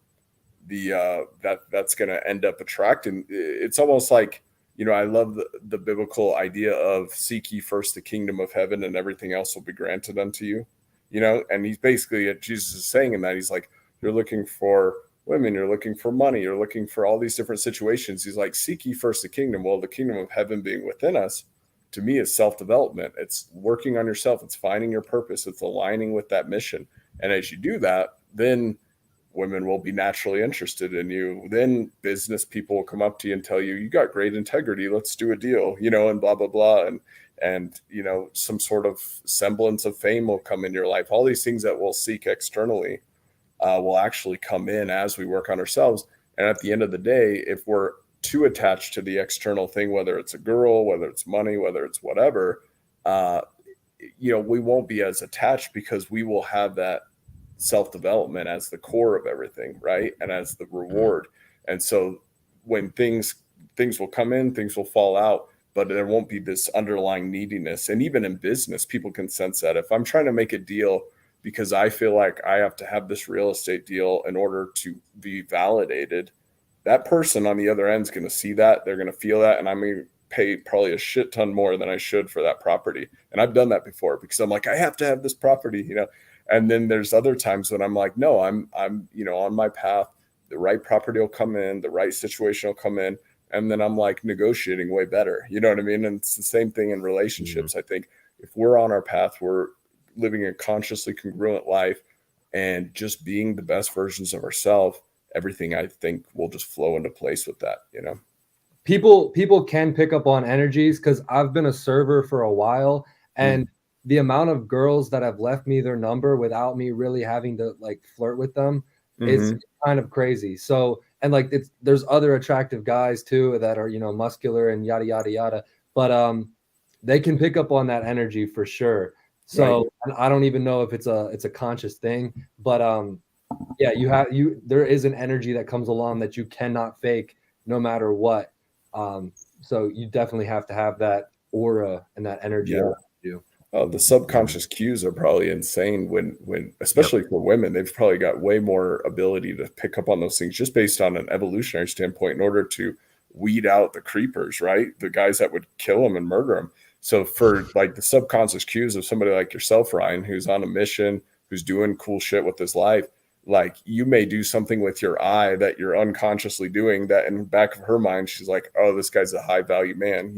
that's going to end up attracting. It's almost like, I love the biblical idea of seek ye first the kingdom of heaven and everything else will be granted unto you, and he's basically, Jesus is saying in that, he's like, you're looking for women, you're looking for money, you're looking for all these different situations. He's like, seek ye first the kingdom. Well, the kingdom of heaven being within us, to me, is self-development. It's working on yourself. It's finding your purpose. It's aligning with that mission. And as you do that, then women will be naturally interested in you. Then business people will come up to you and tell you, you got great integrity, let's do a deal, and blah, blah, blah. And some sort of semblance of fame will come in your life. All these things that we'll seek externally will actually come in as we work on ourselves. And at the end of the day, if we're too attached to the external thing, whether it's a girl, whether it's money, whether it's whatever, we won't be as attached, because we will have that self-development as the core of everything, right? And as the reward. And so when things will come in, things will fall out, but there won't be this underlying neediness. And even in business, people can sense that. If I'm trying to make a deal because I feel like I have to have this real estate deal in order to be validated, that person on the other end is going to see that, they're going to feel that, and I'm going to pay probably a shit ton more than I should for that property. And I've done that before, because I'm like, I have to have this property, And then there's other times when I'm like, no, I'm on my path. The right property will come in, the right situation will come in, and then I'm like negotiating way better. You know what I mean? And it's the same thing in relationships. I think if we're on our path, we're living a consciously congruent life and just being the best versions of ourselves, everything I think will just flow into place with that. People can pick up on energies, because I've been a server for a while, and the amount of girls that have left me their number without me really having to like flirt with them is kind of crazy. So, and like there's other attractive guys too that are, muscular and yada, yada, yada, but they can pick up on that energy for sure. So I don't even know if it's a conscious thing, but yeah, there is an energy that comes along that you cannot fake no matter what. So you definitely have to have that aura and that energy around you. The subconscious cues are probably insane when especially for women. They've probably got way more ability to pick up on those things just based on an evolutionary standpoint in order to weed out the creepers, right? The guys that would kill them and murder them. So for like the subconscious cues of somebody like yourself, Ryan, who's on a mission, who's doing cool shit with his life, like you may do something with your eye that you're unconsciously doing that in the back of her mind, she's like, oh, this guy's a high value man,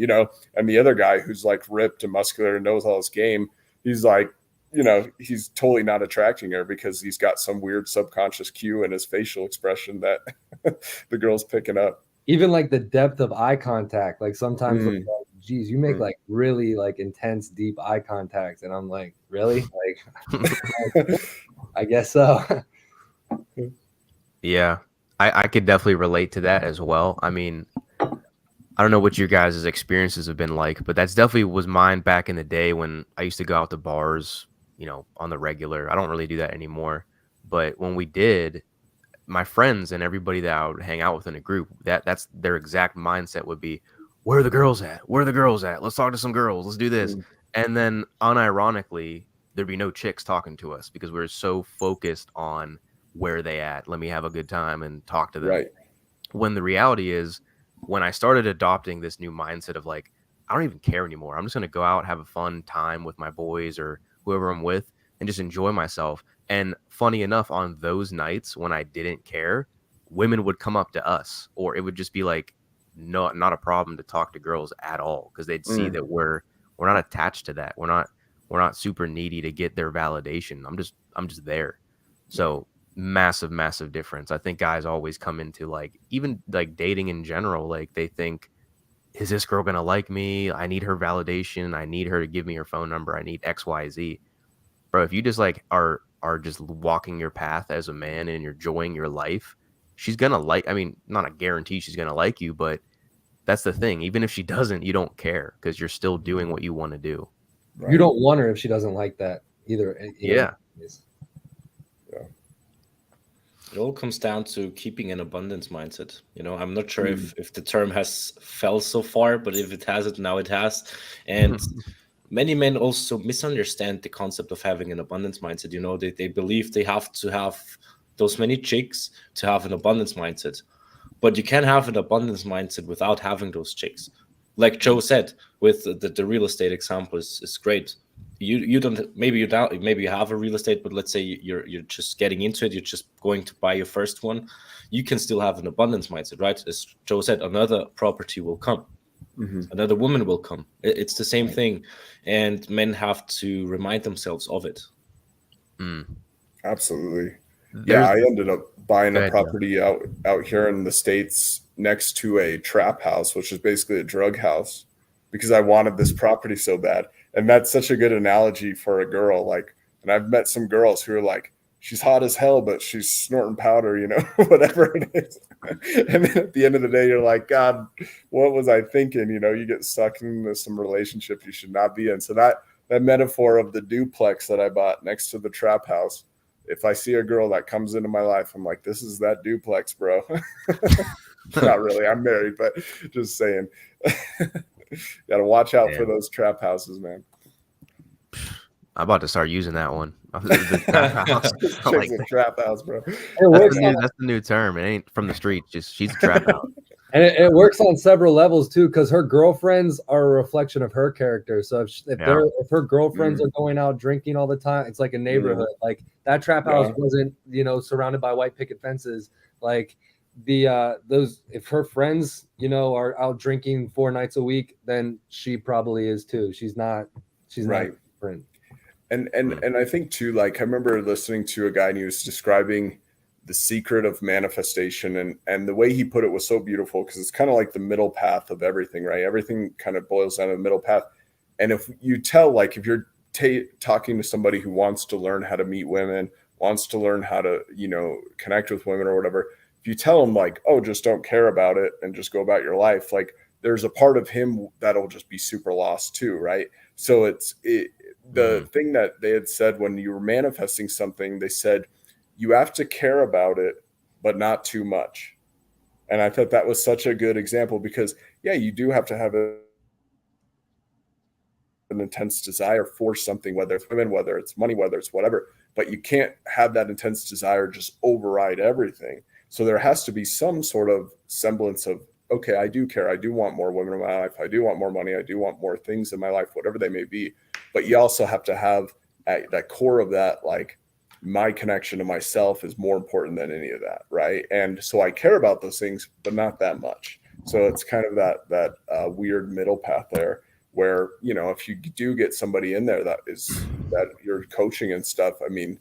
and the other guy who's like ripped and muscular and knows all his game, he's like, he's totally not attracting her because he's got some weird subconscious cue in his facial expression that the girl's picking up. Even like the depth of eye contact, like sometimes like, geez, you make like really like intense, deep eye contact. And I'm like, really? Like, I guess so. Yeah, I could definitely relate to that as well. I mean, I don't know what your guys' experiences have been like, but that's definitely was mine back in the day when I used to go out to bars, on the regular. I don't really do that anymore. But when we did, my friends and everybody that I would hang out with in a group, that's their exact mindset would be, where are the girls at? Where are the girls at? Let's talk to some girls. Let's do this. And then unironically, there'd be no chicks talking to us because we're so focused on where they at. Let me have a good time and talk to them. Right. When the reality is, when I started adopting this new mindset of like, I don't even care anymore. I'm just going to go out, have a fun time with my boys or whoever I'm with and just enjoy myself. And funny enough, on those nights when I didn't care, women would come up to us, or it would just be like, no, not a problem to talk to girls at all. Cause they'd see that we're not attached to that. We're not super needy to get their validation. I'm just there. So massive difference. I think guys always come into like, even like dating in general, like they think, is this girl gonna like me? I need her validation. I need her to give me her phone number. I need XYZ. Bro, if you just like are just walking your path as a man and you're enjoying your life, she's gonna like, I mean, not a guarantee she's gonna like you, but that's the thing. Even if she doesn't, you don't care because you're still doing what you want to do. Right. You don't want her if she doesn't like that either. Yeah. It all comes down to keeping an abundance mindset. I'm not sure if the term has fell so far, but if it hasn't, now it has. And many men also misunderstand the concept of having an abundance mindset. They believe they have to have those many chicks to have an abundance mindset. But you can have an abundance mindset without having those chicks. Like Joe said, with the real estate example is great. you don't, maybe you have a real estate, but let's say you're just getting into it, you're just going to buy your first one, you can still have an abundance mindset, right? As Joe said, another property will come, another woman will come. It's the same thing, and men have to remind themselves of it. Absolutely. There's- I ended up buying Go a ahead, property out here in the States next to a trap house, which is basically a drug house, because I wanted this property so bad. And that's such a good analogy for a girl. Like, and I've met some girls who are like, she's hot as hell, but she's snorting powder, you know, whatever it is. And then at the end of the day, you're like, God, what was I thinking? You know, you get stuck into some relationship you should not be in. So that metaphor of the duplex that I bought next to the trap house, if I see a girl that comes into my life, I'm like, this is that duplex, bro. Not really. I'm married, but just saying. Got to watch out for those trap houses, man. I'm about to start using that one. The trap house. I like Check's a that. trap house, bro. That's the new term. It ain't from the streets. Just she's a trap house. And it works on several levels too, because her girlfriends are a reflection of her character. So if her girlfriends are going out drinking all the time, it's like a neighborhood. Like that trap house wasn't, you know, surrounded by white picket fences. Like those, if her friends, you know, are out drinking 4 nights a week, then she probably is too. She's not different. And I think too, like I remember listening to a guy and he was describing the secret of manifestation, and the way he put it was so beautiful, because it's kind of like the middle path of everything, right? Everything kind of boils down to the middle path. And if you tell, like if you're talking to somebody who wants to learn how to meet women, wants to learn how to, you know, connect with women or whatever, if you tell them like, oh, just don't care about it and just go about your life, like there's a part of him that'll just be super lost too, right? So the thing that they had said when you were manifesting something, they said you have to care about it, but not too much. And I thought that was such a good example, because you do have to have an intense desire for something, whether it's women, whether it's money, whether it's whatever, but you can't have that intense desire just override everything. So there has to be some sort of semblance of, okay, I do care. I do want more women in my life. I do want more money. I do want more things in my life, whatever they may be. But you also have to have at that core of that, like, my connection to myself is more important than any of that, right? And so I care about those things, but not that much. So it's kind of that weird middle path there, where, you know, if you do get somebody in there that you're coaching and stuff, I mean,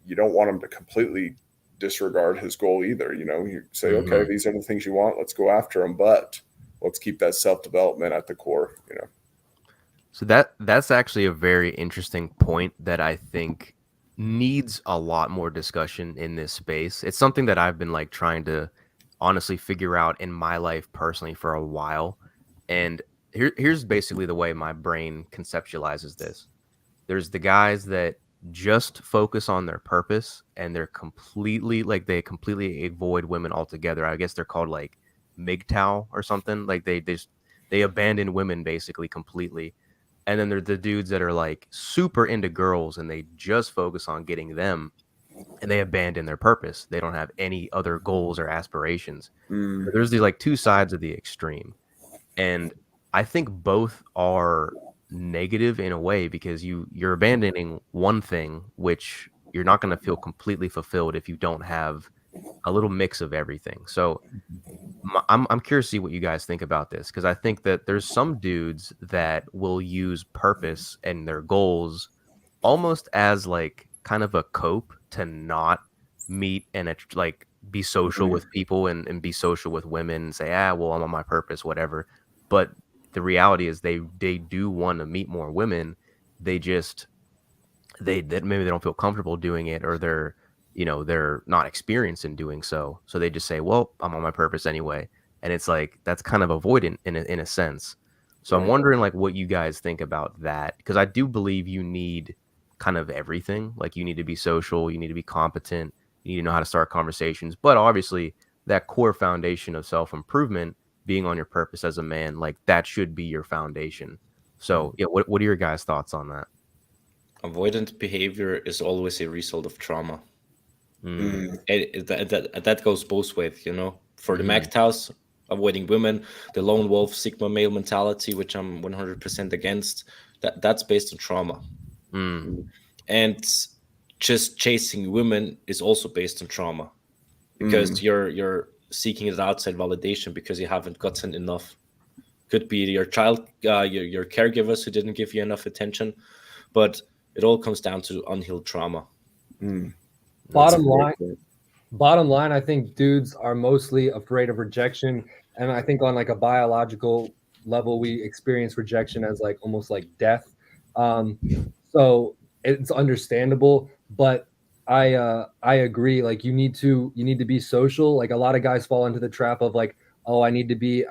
you don't want them to completely disregard his goal either. You know, you say, okay, these are the things you want, let's go after them, but let's keep that self-development at the core, you know. So that's actually a very interesting point that I think needs a lot more discussion in this space. It's something that I've been like trying to honestly figure out in my life personally for a while. And here's basically the way my brain conceptualizes this. There's the guys that just focus on their purpose, and they're completely like, they completely avoid women altogether. I guess they're called like MGTOW or something. Like they abandon women basically completely. And then there's the dudes that are like super into girls and they just focus on getting them, and they abandon their purpose. They don't have any other goals or aspirations. But there's these like two sides of the extreme. And I think both are negative in a way, because you're abandoning one thing, which you're not going to feel completely fulfilled if you don't have a little mix of everything. So I'm curious to see what you guys think about this, because I think that there's some dudes that will use purpose and their goals almost as like kind of a cope to not meet and like be social with people and be social with women and say, well, I'm on my purpose, whatever. But the reality is they do want to meet more women. They just maybe they don't feel comfortable doing it, or they're not experienced in doing so. So they just say, well, I'm on my purpose anyway. And it's like, that's kind of avoidant in a sense. So I'm wondering like what you guys think about that, because I do believe you need kind of everything. Like you need to be social, you need to be competent, you need to know how to start conversations, but obviously that core foundation of self-improvement, being on your purpose as a man, like that should be your foundation. So yeah, what are your guys' thoughts on that? Avoidant behavior is always a result of trauma. That goes both ways, you know. For the MGTOWs, avoiding women, the lone wolf Sigma male mentality, which I'm 100% against, that's based on trauma. And just chasing women is also based on trauma, because you're seeking that outside validation because you haven't gotten enough. Could be your child, your caregivers who didn't give you enough attention, but it all comes down to unhealed trauma. Bottom line, I think dudes are mostly afraid of rejection, and I think on like a biological level, we experience rejection as like almost like death. So it's understandable, but I agree. Like you need to be social. Like a lot of guys fall into the trap of like, oh, I need to be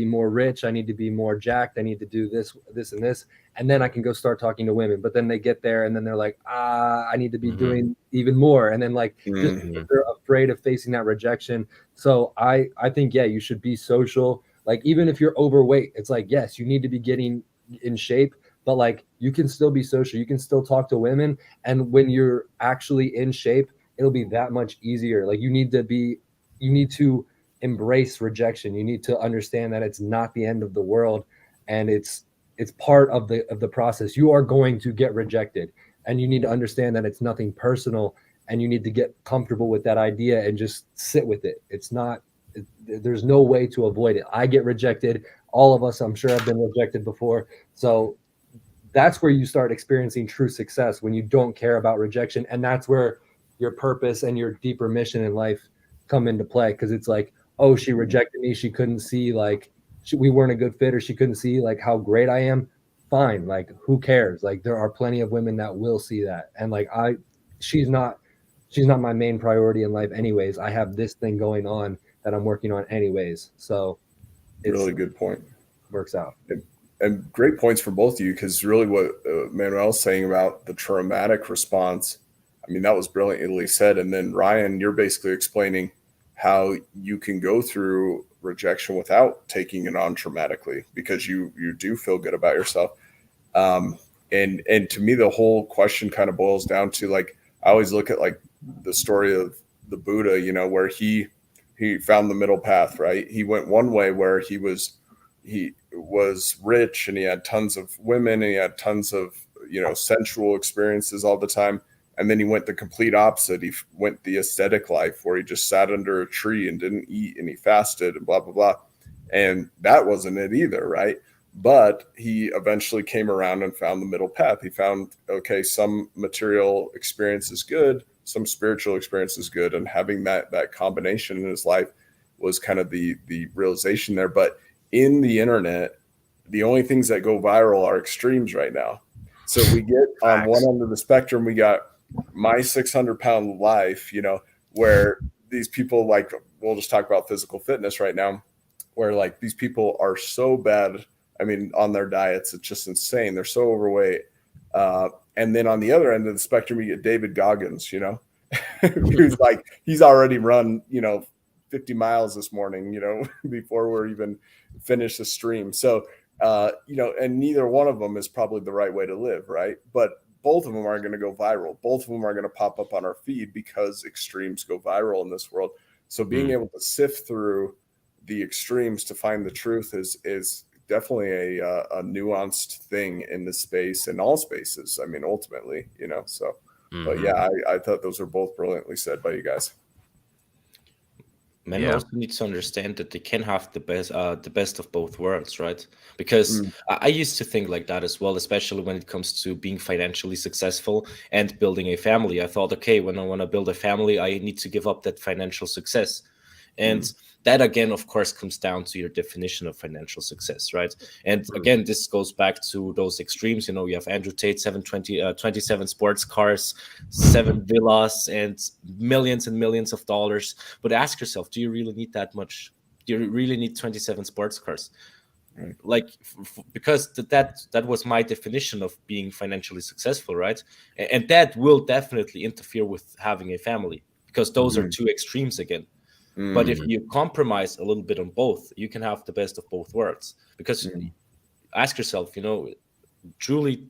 more rich, I need to be more jacked, I need to do this, and this, and then I can go start talking to women. But then they get there and then they're like, I need to be doing even more, and then like just they're afraid of facing that rejection. So I think, yeah, you should be social. Like even if you're overweight, it's like, yes, you need to be getting in shape, but like you can still be social, you can still talk to women, and when you're actually in shape, it'll be that much easier. Like you need to embrace rejection. You need to understand that it's not the end of the world, and it's part of the process. You are going to get rejected, and you need to understand that it's nothing personal, and you need to get comfortable with that idea and just sit with it. There's no way to avoid it. I get rejected. All of us, I'm sure, have been rejected before. So that's where you start experiencing true success, when you don't care about rejection. And that's where your purpose and your deeper mission in life come into play. Because it's like, oh, she rejected me. She couldn't see like we weren't a good fit, or she couldn't see like how great I am. Fine. Like, who cares? Like, there are plenty of women that will see that. And like, she's not my main priority in life anyways. I have this thing going on that I'm working on anyways. So it's really good point. Works out. And great points for both of you, because really what Manuel's saying about the traumatic response, I mean, that was brilliantly said. And then Ryan, you're basically explaining how you can go through rejection without taking it on traumatically, because you do feel good about yourself. And to me, the whole question kind of boils down to, like, I always look at like the story of the Buddha, you know, where he found the middle path, right? He went one way where he was rich and he had tons of women and he had tons of, you know, sensual experiences all the time. And then he went the complete opposite. He went the ascetic life, where he just sat under a tree and didn't eat and he fasted and blah, blah, blah. And that wasn't it either, right? But he eventually came around and found the middle path. He found, okay, some material experience is good, some spiritual experience is good. And having that combination in his life was kind of the realization there. But in the internet, the only things that go viral are extremes right now. So we get on one end of the spectrum, we got my 600-pound life, you know, where these people, like, we'll just talk about physical fitness right now, where like these people are so bad. I mean, on their diets, it's just insane. They're so overweight. And then on the other end of the spectrum, you get David Goggins, you know, who's like, he's already run, you know, 50 miles this morning, you know, before we're even finished the stream. So, you know, and neither one of them is probably the right way to live, right? But both of them are going to go viral. Both of them are going to pop up on our feed because extremes go viral in this world. So being able to sift through the extremes to find the truth is definitely a nuanced thing in this space, in all spaces. I mean, ultimately, you know, so, but yeah, I thought those were both brilliantly said by you guys. Men also need to understand that they can have the best of both worlds, right? Because I used to think like that as well, especially when it comes to being financially successful and building a family. I thought, okay, when I want to build a family, I need to give up that financial success. And that, again, of course, comes down to your definition of financial success, right? And again, this goes back to those extremes. You know, you have Andrew Tate, 27 sports cars, 7 villas, and millions of dollars. But ask yourself, do you really need that much? Do you really need 27 sports cars? Right. Like, because that was my definition of being financially successful, right? And that will definitely interfere with having a family, because those are two extremes again. But if you compromise a little bit on both, you can have the best of both worlds. Because ask yourself, you know, truly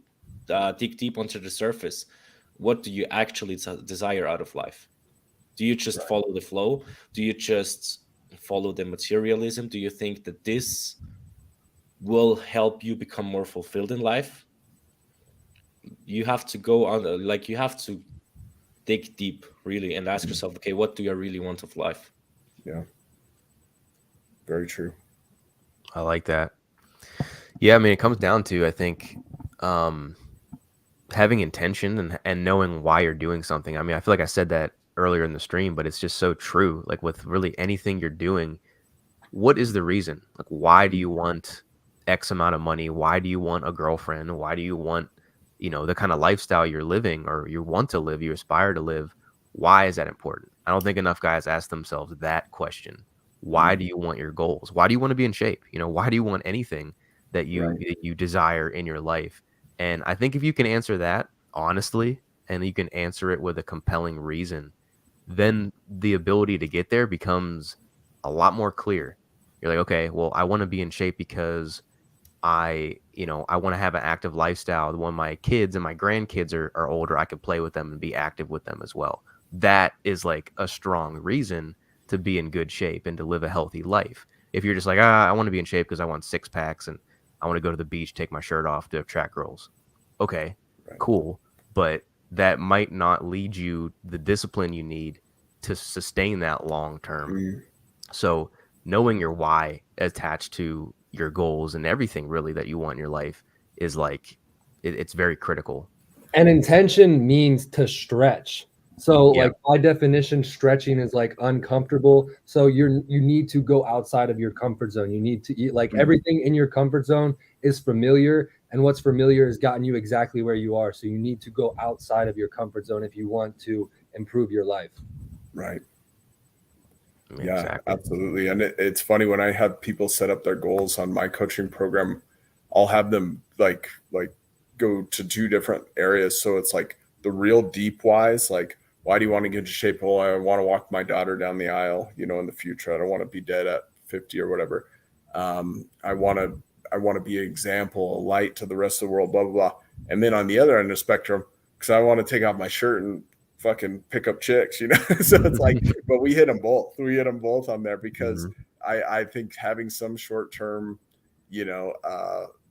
dig deep onto the surface. What do you actually desire out of life? Do you just follow the flow? Do you just follow the materialism? Do you think that this will help you become more fulfilled in life? you have to go on, like you have to dig deep really and ask yourself, okay, what do I really want of life? Yeah. Very true. I like that. Yeah, I mean, it comes down to, I think, um, having intention and knowing why you're doing something. I mean, I feel like I said that earlier in the stream, but it's just so true. Like with really anything you're doing, what is the reason? Like, why do you want X amount of money? Why do you want a girlfriend? Why do you want, the kind of lifestyle you're living or you want to live, you aspire to live? Why is that important? I don't think enough guys ask themselves that question. Why do you want your goals? Why do you want to be in shape? Why do you want anything that you desire in your life? And I think if you can answer that honestly and you can answer it with a compelling reason, then the ability to get there becomes a lot more clear. You're like, okay, well, I want to be in shape because I want to have an active lifestyle. When my kids and my grandkids are older, I could play with them and be active with them as well. That is like a strong reason to be in good shape and to live a healthy life. If you're just like, I want to be in shape because I want six packs and I want to go to the beach, take my shirt off to track girls. Okay, cool. But that might not lead you the discipline you need to sustain that long term. So knowing your why attached to your goals and everything really that you want in your life is like it's very critical. And intention means to stretch. So Yeah. like by definition, stretching is like uncomfortable. So you need to go outside of your comfort zone. You need to eat like everything in your comfort zone is familiar. And what's familiar has gotten you exactly where you are. So you need to go outside of your comfort zone if you want to improve your life. Right. Yeah, exactly. Absolutely. And it's funny when I have people set up their goals on my coaching program, I'll have them like go to two different areas. So it's like the real deep whys, like why do you want to get into shape? Well, I want to walk my daughter down the aisle, in the future. I don't want to be dead at 50 or whatever. I want to be an example, a light to the rest of the world, blah, blah, blah. And then on the other end of the spectrum, because I want to take off my shirt and fucking pick up chicks, so it's like, but we hit them both on there because I think having some short-term,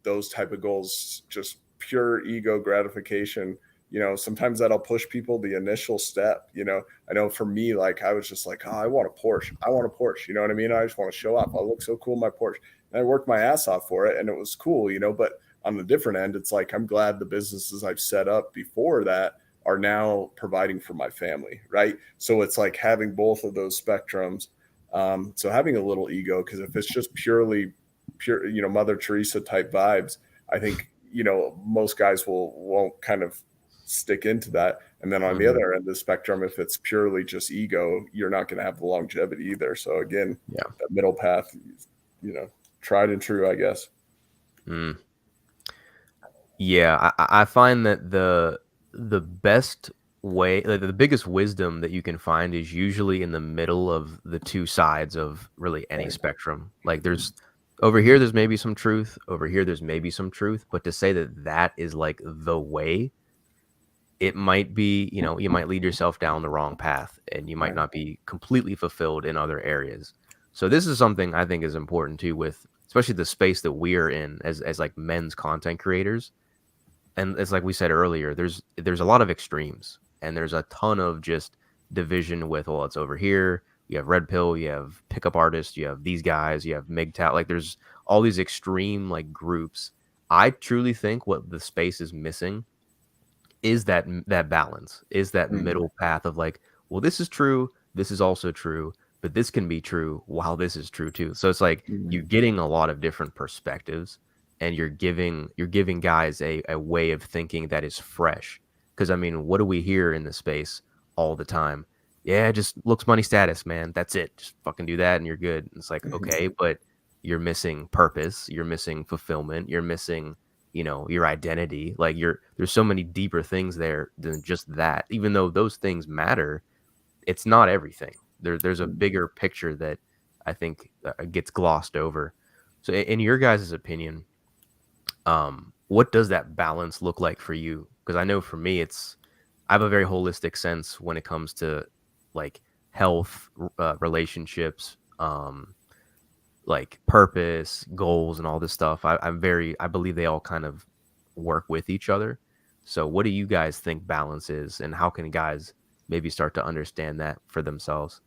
those type of goals, just pure ego gratification, sometimes that'll push people the initial step. I know for me, like I was just like, oh, I want a Porsche, you know what I mean? I just want to show off. I look so cool in my Porsche. And I worked my ass off for it and it was cool, but on the different end, it's like, I'm glad the businesses I've set up before that are now providing for my family, right? So it's like having both of those spectrums. So having a little ego, because if it's just pure, Mother Teresa type vibes, I think, most guys won't kind of stick into that. And then on the other end of the spectrum, if it's purely just ego, you're not going to have the longevity either. So again, that middle path, tried and true, I guess. Yeah, I find that the best way, like the biggest wisdom that you can find is usually in the middle of the two sides of really any spectrum. Like there's over here, there's maybe some truth. Over here, there's maybe some truth. But to say that is like the way, it might be, you might lead yourself down the wrong path and you might not be completely fulfilled in other areas. So this is something I think is important too, with especially the space that we're in as like men's content creators. And it's like we said earlier, there's a lot of extremes and there's a ton of just division with, well, it's over here. You have red pill, you have pickup artists, you have these guys, you have MGTOW. Like there's all these extreme like groups. I truly think what the space is missing is that balance, is that middle path of like, well, this is true, this is also true, but this can be true while this is true too. So it's like you're getting a lot of different perspectives and you're giving guys a way of thinking that is fresh. Because I mean, what do we hear in the space all the time? Yeah, just looks, money, status, man. That's it. Just fucking do that and you're good. And it's like, okay, but you're missing purpose, you're missing fulfillment, you're missing, your identity. Like there's so many deeper things there than just that. Even though those things matter, it's not everything. There's a bigger picture that I think gets glossed over. So in your guys' opinion, what does that balance look like for you? Because I know for me, I have a very holistic sense when it comes to like health, relationships, like purpose, goals, and all this stuff. I believe they all kind of work with each other. So what do you guys think balance is, and how can guys maybe start to understand that for themselves?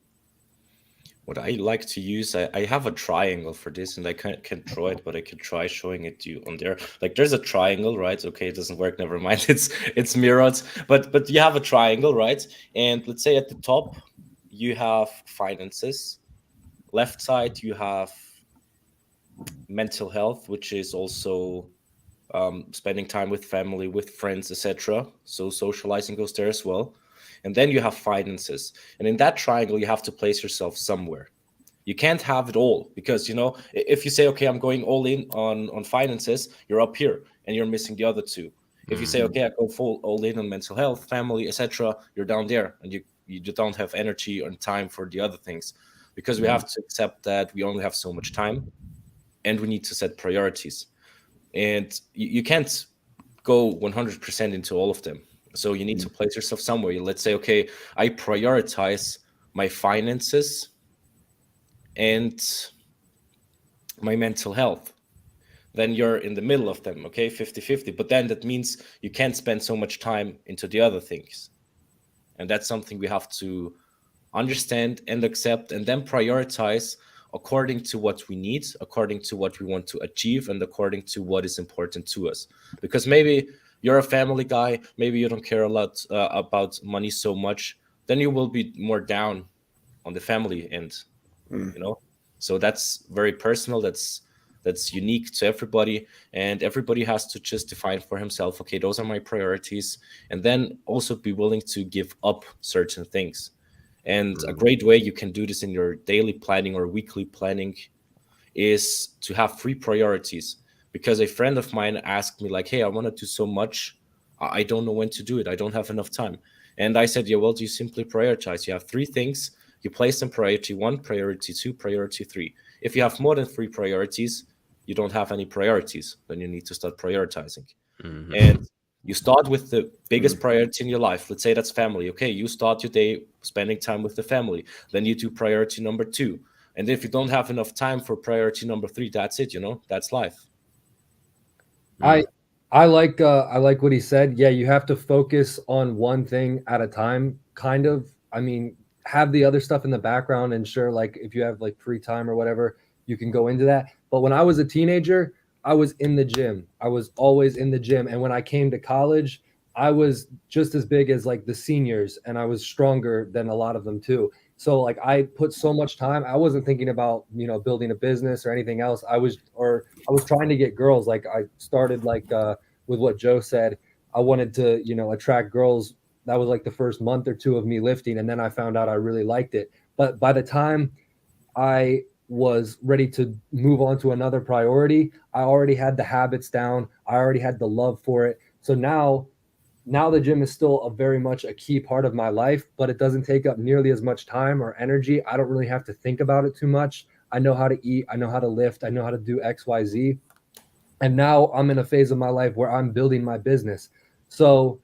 What I like to use, I have a triangle for this, and I can't draw it, but I can try showing it to you on there. Like there's a triangle, right? Okay, it doesn't work. Never mind. It's mirrored, but you have a triangle, right? And let's say at the top you have finances. Left side you have mental health, which is also spending time with family, with friends, etc. So socializing goes there as well. And then you have finances, and in that triangle you have to place yourself somewhere. You can't have it all, because if you say, okay, I'm going all in on finances, you're up here and you're missing the other two. If you say, okay, I go full all in on mental health, family, etc., you're down there, and you don't have energy and time for the other things, because we have to accept that we only have so much time, and we need to set priorities, and you can't go 100% into all of them. So you need to place yourself somewhere. Let's say, okay, I prioritize my finances and my mental health. Then you're in the middle of them, okay, 50-50. But then that means you can't spend so much time into the other things. And that's something we have to understand and accept, and then prioritize according to what we need, according to what we want to achieve, and according to what is important to us. Because maybe you're a family guy, maybe you don't care a lot about money so much, then you will be more down on the family end. So that's very personal, that's unique to everybody, and everybody has to just define for himself, okay, those are my priorities, and then also be willing to give up certain things. And a great way you can do this in your daily planning or weekly planning is to have 3 priorities. Because a friend of mine asked me, like, hey, I want to do so much, I don't know when to do it, I don't have enough time. And I said, yeah, well, you simply prioritize. You have 3 things, you place them priority 1, priority 2, priority 3. If you have more than 3 priorities, you don't have any priorities. Then you need to start prioritizing. And you start with the biggest priority in your life. Let's say that's family. Okay, you start your day spending time with the family. Then you do priority number 2. And if you don't have enough time for priority number 3, that's it, that's life. I like what he said. Yeah, you have to focus on one thing at a time, kind of. I mean, have the other stuff in the background, and sure, like if you have like free time or whatever, you can go into that. But when I was a teenager, I was in the gym. I was always in the gym. And when I came to college, I was just as big as like the seniors, and I was stronger than a lot of them too. So like I put so much time. I wasn't thinking about, building a business or anything else. I was trying to get girls. Like I started like with what Joe said. I wanted to, attract girls. That was like the first month or 2 of me lifting, and then I found out I really liked it. But by the time I was ready to move on to another priority, I already had the habits down. I already had the love for it. So now the gym is still a very much a key part of my life, but it doesn't take up nearly as much time or energy. I don't really have to think about it too much. I know how to eat. I know how to lift. I know how to do X, Y, Z. And now I'm in a phase of my life where I'm building my business. So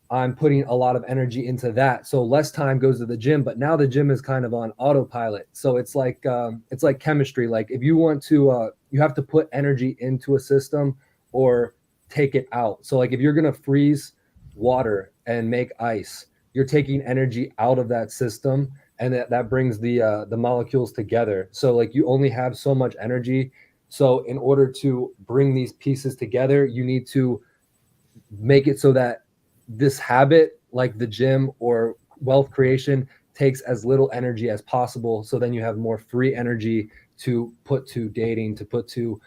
I'm putting a lot of energy into that. So less time goes to the gym, but now the gym is kind of on autopilot. So it's like chemistry. Like if you want to, you have to put energy into a system or take it out. So like if you're going to freeze water and make ice, you're taking energy out of that system, and that brings the molecules together. So like you only have so much energy. So in order to bring these pieces together, you need to make it so that this habit, like the gym or wealth creation, takes as little energy as possible. So then you have more free energy to put to dating, to put to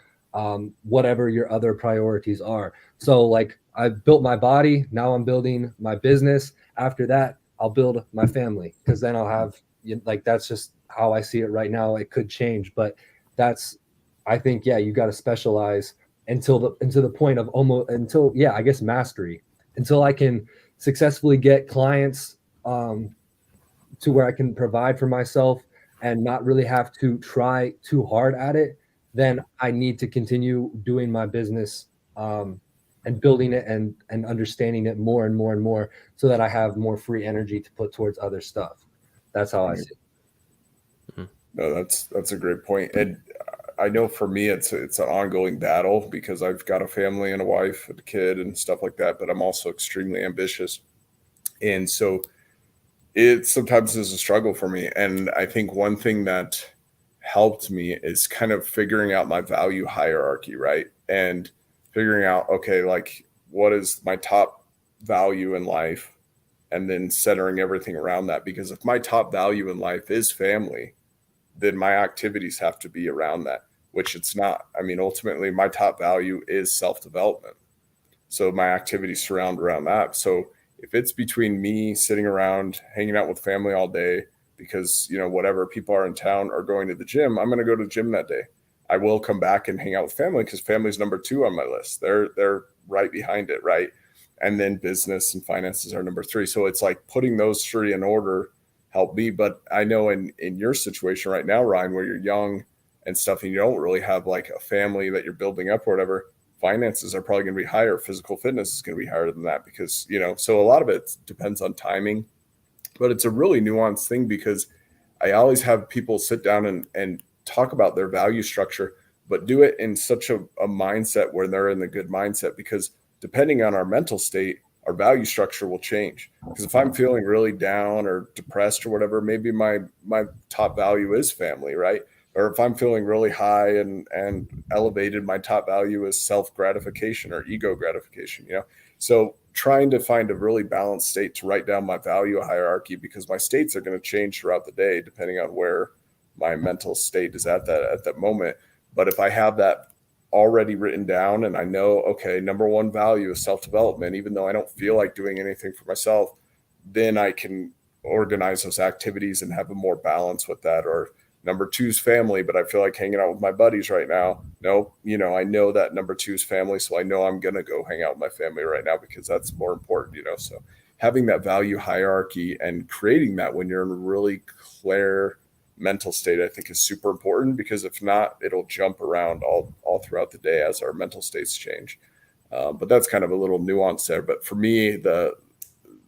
whatever your other priorities are. So like I've built my body. Now I'm building my business. After that, I'll build my family, because then I'll have, like, that's just how I see it right now. It could change, but I think, yeah, you got to specialize until the point of I guess mastery, until I can successfully get clients to where I can provide for myself and not really have to try too hard at it. Then I need to continue doing my business and building it and understanding it more and more and more, so that I have more free energy to put towards other stuff. That's how I see it. No, that's a great point. And I know for me, it's an ongoing battle because I've got a family and a wife and a kid and stuff like that, but I'm also extremely ambitious. And so it sometimes is a struggle for me. And I think one thing that helped me is kind of figuring out my value hierarchy, right? And figuring out, okay, like what is my top value in life? And then centering everything around that. Because if my top value in life is family, then my activities have to be around that, which it's not. I mean, ultimately, my top value is self development. So my activities surround around that. So if it's between me sitting around hanging out with family all day because, you know, whatever people are in town or going to the gym, I'm going to go to the gym that day. I will come back and hang out with family because family's number 2 on my list. They're right behind it, right? And then business and finances are number 3. So it's like putting those 3 in order help me. But I know in your situation right now, Ryan, where you're young and stuff and you don't really have like a family that you're building up or whatever, finances are probably going to be higher. Physical fitness is going to be higher than that because, you know, so a lot of it depends on timing, but it's a really nuanced thing because I always have people sit down and talk about their value structure, but do it in such a mindset where they're in the good mindset, because depending on our mental state, our value structure will change. Because if I'm feeling really down or depressed or whatever, maybe my top value is family, right? Or if I'm feeling really high and elevated, my top value is self-gratification or ego gratification, you know? So trying to find a really balanced state to write down my value hierarchy, because my states are going to change throughout the day depending on where my mental state is at that moment. But if I have that already written down and I know, okay, number 1 value is self-development, even though I don't feel like doing anything for myself, then I can organize those activities and have a more balance with that. Or number 2 is family, but I feel like hanging out with my buddies right now. No, you know, I know that number 2 is family. So I know I'm going to go hang out with my family right now because that's more important, you know? So having that value hierarchy and creating that when you're in a really clear mental state, I think is super important, because if not, it'll jump around all throughout the day as our mental states change. But that's kind of a little nuance there. But for me,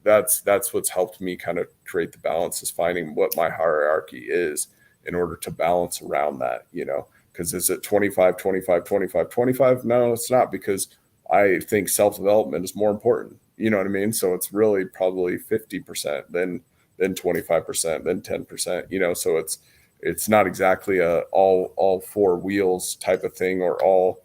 that's what's helped me kind of create the balance, is finding what my hierarchy is in order to balance around that, you know, because is it 25, 25, 25, 25? No, it's not, because I think self-development is more important. You know what I mean? So it's really probably 50%, then 25%, then 10%, you know, so it's not exactly a all 4 wheels type of thing, or all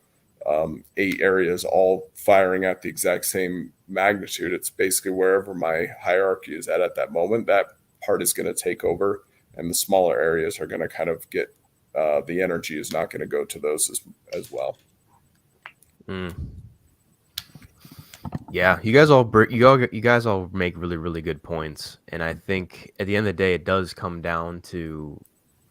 8 areas all firing at the exact same magnitude. It's basically wherever my hierarchy is at that moment, that part is going to take over, and the smaller areas are going to kind of get the energy is not going to go to those as well. Yeah, you guys all make really, really good points, and I think at the end of the day, it does come down to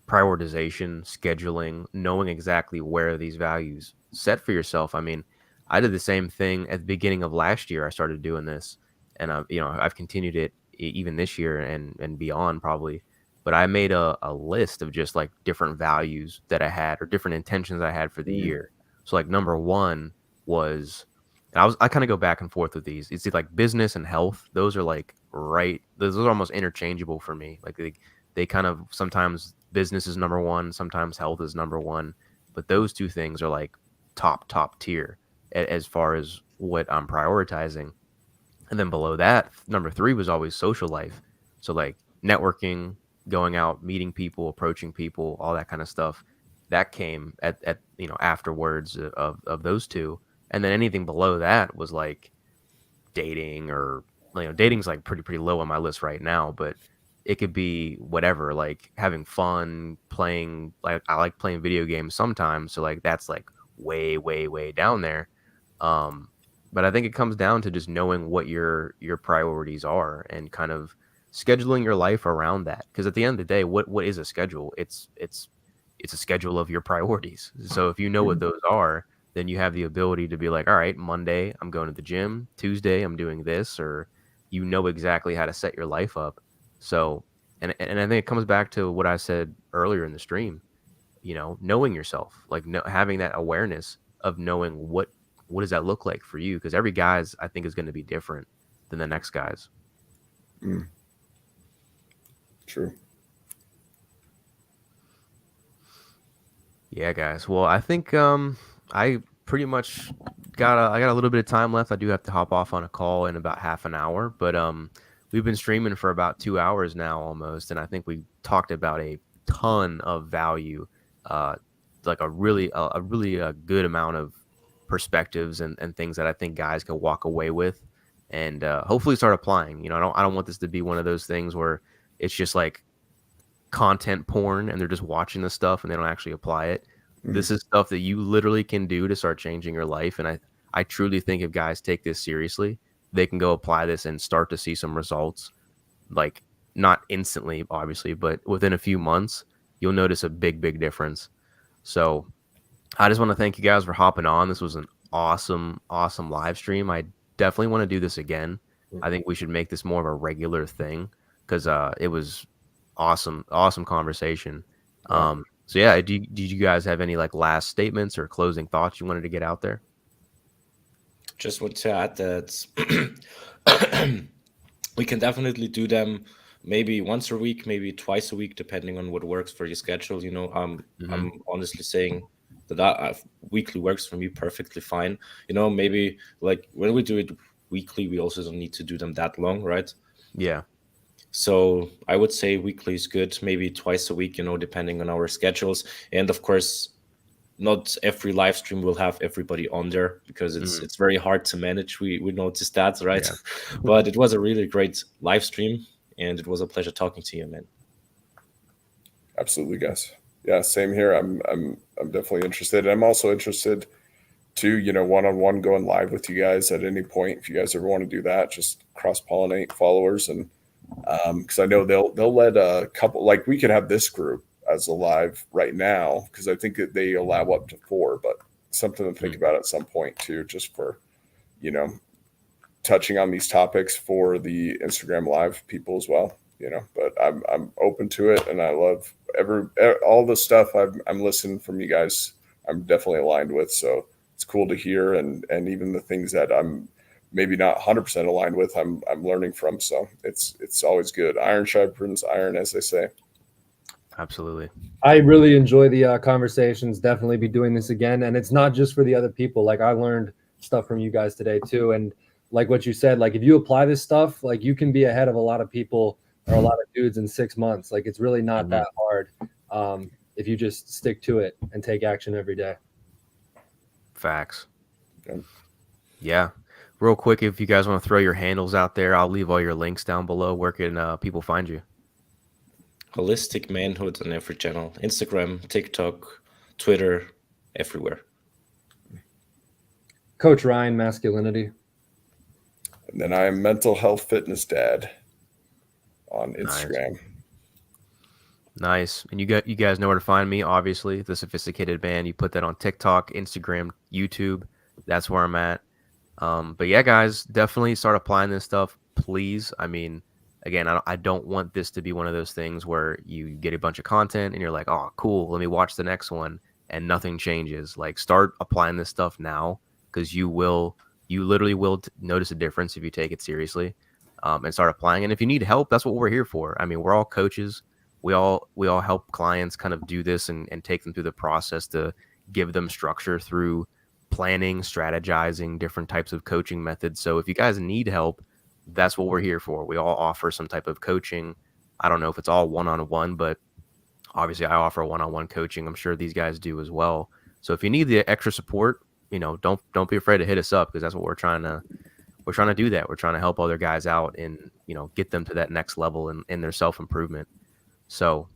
prioritization, scheduling, knowing exactly where these values set for yourself. I mean, I did the same thing at the beginning of last year. I started doing this, and I've continued it even this year and beyond probably. But I made a list of just like different values that I had, or different intentions I had for the year. So like number 1 was, and I kind of go back and forth with these. It's like business and health. Those are like those are almost interchangeable for me. Like they kind of, sometimes business is number 1, sometimes health is number 1, but those 2 things are like top tier as far as what I'm prioritizing. And then below that, number 3 was always social life. So like networking, going out, meeting people, approaching people, all that kind of stuff. That came at afterwards of those 2. And then anything below that was like dating, or dating's like pretty low on my list right now, but it could be whatever, like having fun, playing, like I like playing video games sometimes, so like that's like way down there. But I think it comes down to just knowing what your priorities are and kind of scheduling your life around that, because at the end of the day, what is a schedule? It's a schedule of your priorities. So if you know what those are, then you have the ability to be like, all right, Monday I'm going to the gym, Tuesday I'm doing this, or you know exactly how to set your life up. So, and I think it comes back to what I said earlier in the stream, knowing yourself, like having that awareness of knowing what does that look like for you, because every guy's, I think, is going to be different than the next guy's. True. Yeah, guys. Well, I think I pretty much I got a little bit of time left. I do have to hop off on a call in about half an hour, but we've been streaming for about 2 hours now almost, and I think we talked about a ton of value, uh, like a really good amount of perspectives and things that I think guys can walk away with, and hopefully start applying. I don't want this to be one of those things where it's just like content porn and they're just watching the stuff and they don't actually apply it. This is stuff that you literally can do to start changing your life. And I truly think if guys take this seriously, they can go apply this and start to see some results. Like not instantly, obviously, but within a few months, you'll notice a big difference. So I just want to thank you guys for hopping on. This was an awesome live stream. I definitely want to do this again. I think we should make this more of a regular thing because it was awesome conversation. Yeah. So yeah, did you guys have any like last statements or closing thoughts you wanted to get out there? Just want to add that we can definitely do them maybe once a week, maybe twice a week, depending on what works for your schedule. I'm honestly saying that weekly works for me perfectly fine. Maybe like when we do it weekly, we also don't need to do them that long, right? Yeah. So I would say weekly is good, maybe twice a week, depending on our schedules. And of course, not every live stream will have everybody on there because it's very hard to manage. We noticed that, right? Yeah. But it was a really great live stream, and it was a pleasure talking to you, man. Absolutely, guys. Yeah, same here. I'm definitely interested. I'm also interested to, one-on-one going live with you guys at any point. If you guys ever want to do that, just cross-pollinate followers. And because I know they'll let a couple, like we could have this group as a live right now, because I think that they allow up to 4, but something to think about at some point too, just for, touching on these topics for the Instagram live people as well, but I'm open to it. And I love all the stuff I'm listening from you guys. I'm definitely aligned with. So it's cool to hear. And even the things that I'm maybe not 100% aligned with, I'm learning from. So it's always good. Iron sharpens iron, as they say. Absolutely. I really enjoy the conversations. Definitely be doing this again. And it's not just for the other people. Like I learned stuff from you guys today too. And like what you said, like if you apply this stuff, like you can be ahead of a lot of people or a lot of dudes in 6 months. Like it's really not that hard if you just stick to it and take action every day. Facts. Yeah. Real quick, if you guys want to throw your handles out there, I'll leave all your links down below. Where can people find you? Holistic Manhood on every channel. Instagram, TikTok, Twitter, everywhere. Coach Ryan, Masculinity. And then I am Mental Health Fitness Dad on Instagram. Nice. And you guys know where to find me, obviously. The Sophisticated Man. You put that on TikTok, Instagram, YouTube. That's where I'm at. But yeah, guys, definitely start applying this stuff, please. I mean, again, I don't want this to be one of those things where you get a bunch of content and you're like, oh, cool, let me watch the next one, and nothing changes. Like, start applying this stuff now, because you literally will notice a difference if you take it seriously, and start applying. And if you need help, that's what we're here for. I mean, we're all coaches. We all help clients kind of do this and take them through the process to give them structure through planning, strategizing, different types of coaching methods. So if you guys need help, that's what we're here for. We all offer some type of coaching. I don't know if it's all one-on-one, but obviously I offer one-on-one coaching. I'm sure these guys do as well. So if you need the extra support, don't be afraid to hit us up, because that's what we're trying to do. That we're trying to help other guys out and get them to that next level in their self-improvement. So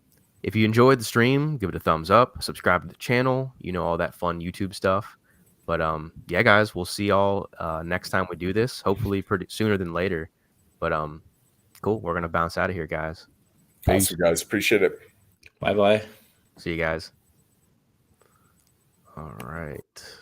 if you enjoyed the stream, give it a thumbs up, subscribe to the channel, all that fun YouTube stuff. But yeah, guys, we'll see y'all next time we do this. Hopefully pretty sooner than later. But cool. We're gonna bounce out of here, guys. Peace. Awesome, guys. Appreciate it. Bye. See you guys. All right.